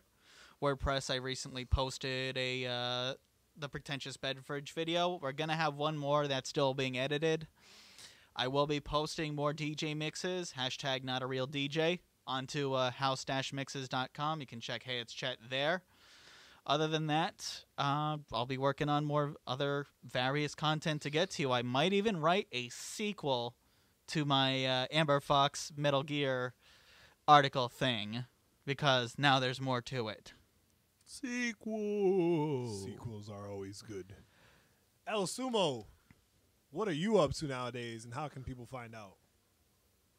WordPress, I recently posted a the Pretentious Beverage video. We're going to have one more that's still being edited. I will be posting more DJ mixes, hashtag not a real DJ, onto house-mixes.com. You can check Hey It's Chet there. Other than that, I'll be working on more other various content to get to. I might even write a sequel to my Amber Fox Metal Gear article thing, because now there's more to it. Sequels are always good. El Sumo, what are you up to nowadays, and how can people find out?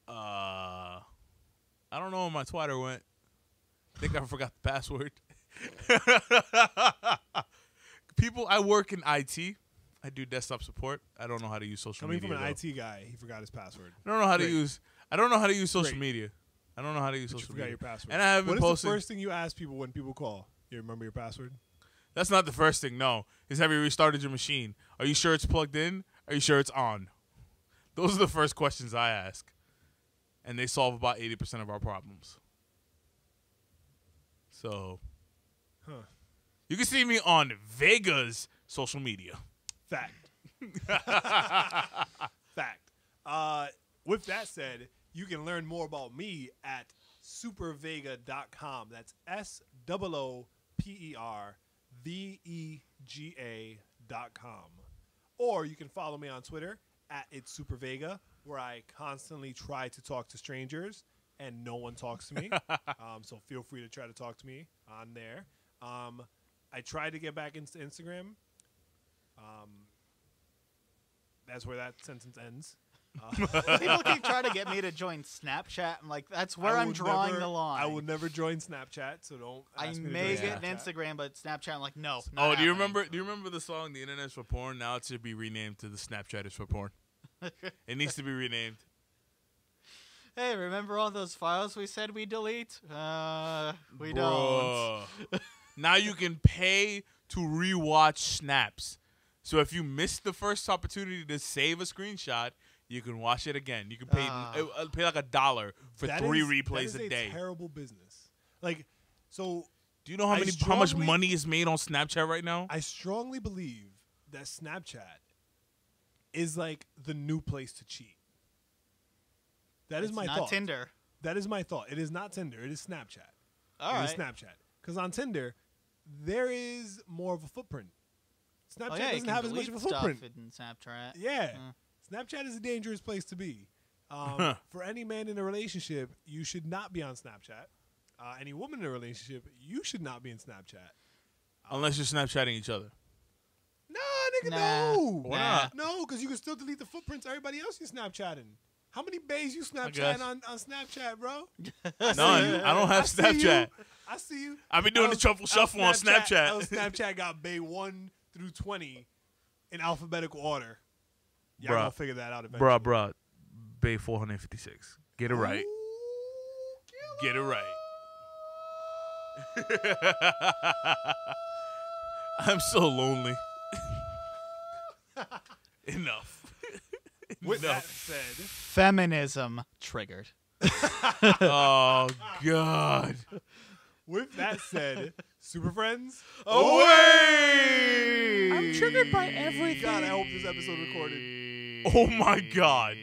I don't know where my Twitter went. I think I forgot the password. I work in IT. I do desktop support. I don't know how to use social media. Coming from an IT guy, he forgot his password. I don't know how to use social media. I don't know how to use social media. You forgot your password. And I haven't posted. What is the first thing you ask people when people call? You remember your password? That's not the first thing, no. Is have you restarted your machine? Are you sure it's plugged in? Are you sure it's on? Those are the first questions I ask. And they solve about 80% of our problems. So, you can see me on VEGA's social media. Fact. Fact. With that said, you can learn more about me at SooperVega.com. That's SOOPERVEGA.com. Or you can follow me on Twitter at It's SooperVega, where I constantly try to talk to strangers and no one talks to me. So feel free to try to talk to me on there. I tried to get back into Instagram. That's where that sentence ends. People keep trying to get me to join Snapchat. I'm like, that's where I'm drawing the line. I will never join Snapchat, so don't ask me to may join get an Snapchat. Instagram, but Snapchat, I'm like, no. Oh, do you remember the song "The Internet's for Porn"? Now it should be renamed to "The Snapchat is for Porn." It needs to be renamed. Hey, remember all those files we said we delete? We don't. Now you can pay to rewatch snaps. So if you missed the first opportunity to save a screenshot, you can watch it again. You can pay like $1 for 3 replays a day. That is a terrible business. Like, so do you know how much money is made on Snapchat right now? I strongly believe that Snapchat is like the new place to cheat. That is my thought. It's not Tinder. That is my thought. It is not Tinder. It is Snapchat. All right. It is Snapchat. Because on Tinder, there is more of a footprint. Snapchat doesn't have as much of a footprint. In Snapchat. Yeah. Snapchat is a dangerous place to be. For any man in a relationship, you should not be on Snapchat. Any woman in a relationship, you should not be in Snapchat. Unless you're Snapchatting each other. Nigga, no. Why not? No, because you can still delete the footprints of everybody else you're Snapchatting. How many bays you Snapchatting on Snapchat, bro? None. I don't have Snapchat. I see you. I've been doing the truffle shuffle on Snapchat. Snapchat got bay 1 through 20 in alphabetical order. Y'all gonna figure that out eventually. Bruh. Bay 456. Get it right. Get it right. I'm so lonely. Enough. With that said, feminism triggered. Oh, God. With that said, Super Friends, away! I'm triggered by everything. God, I hope this episode recorded. Oh, my God.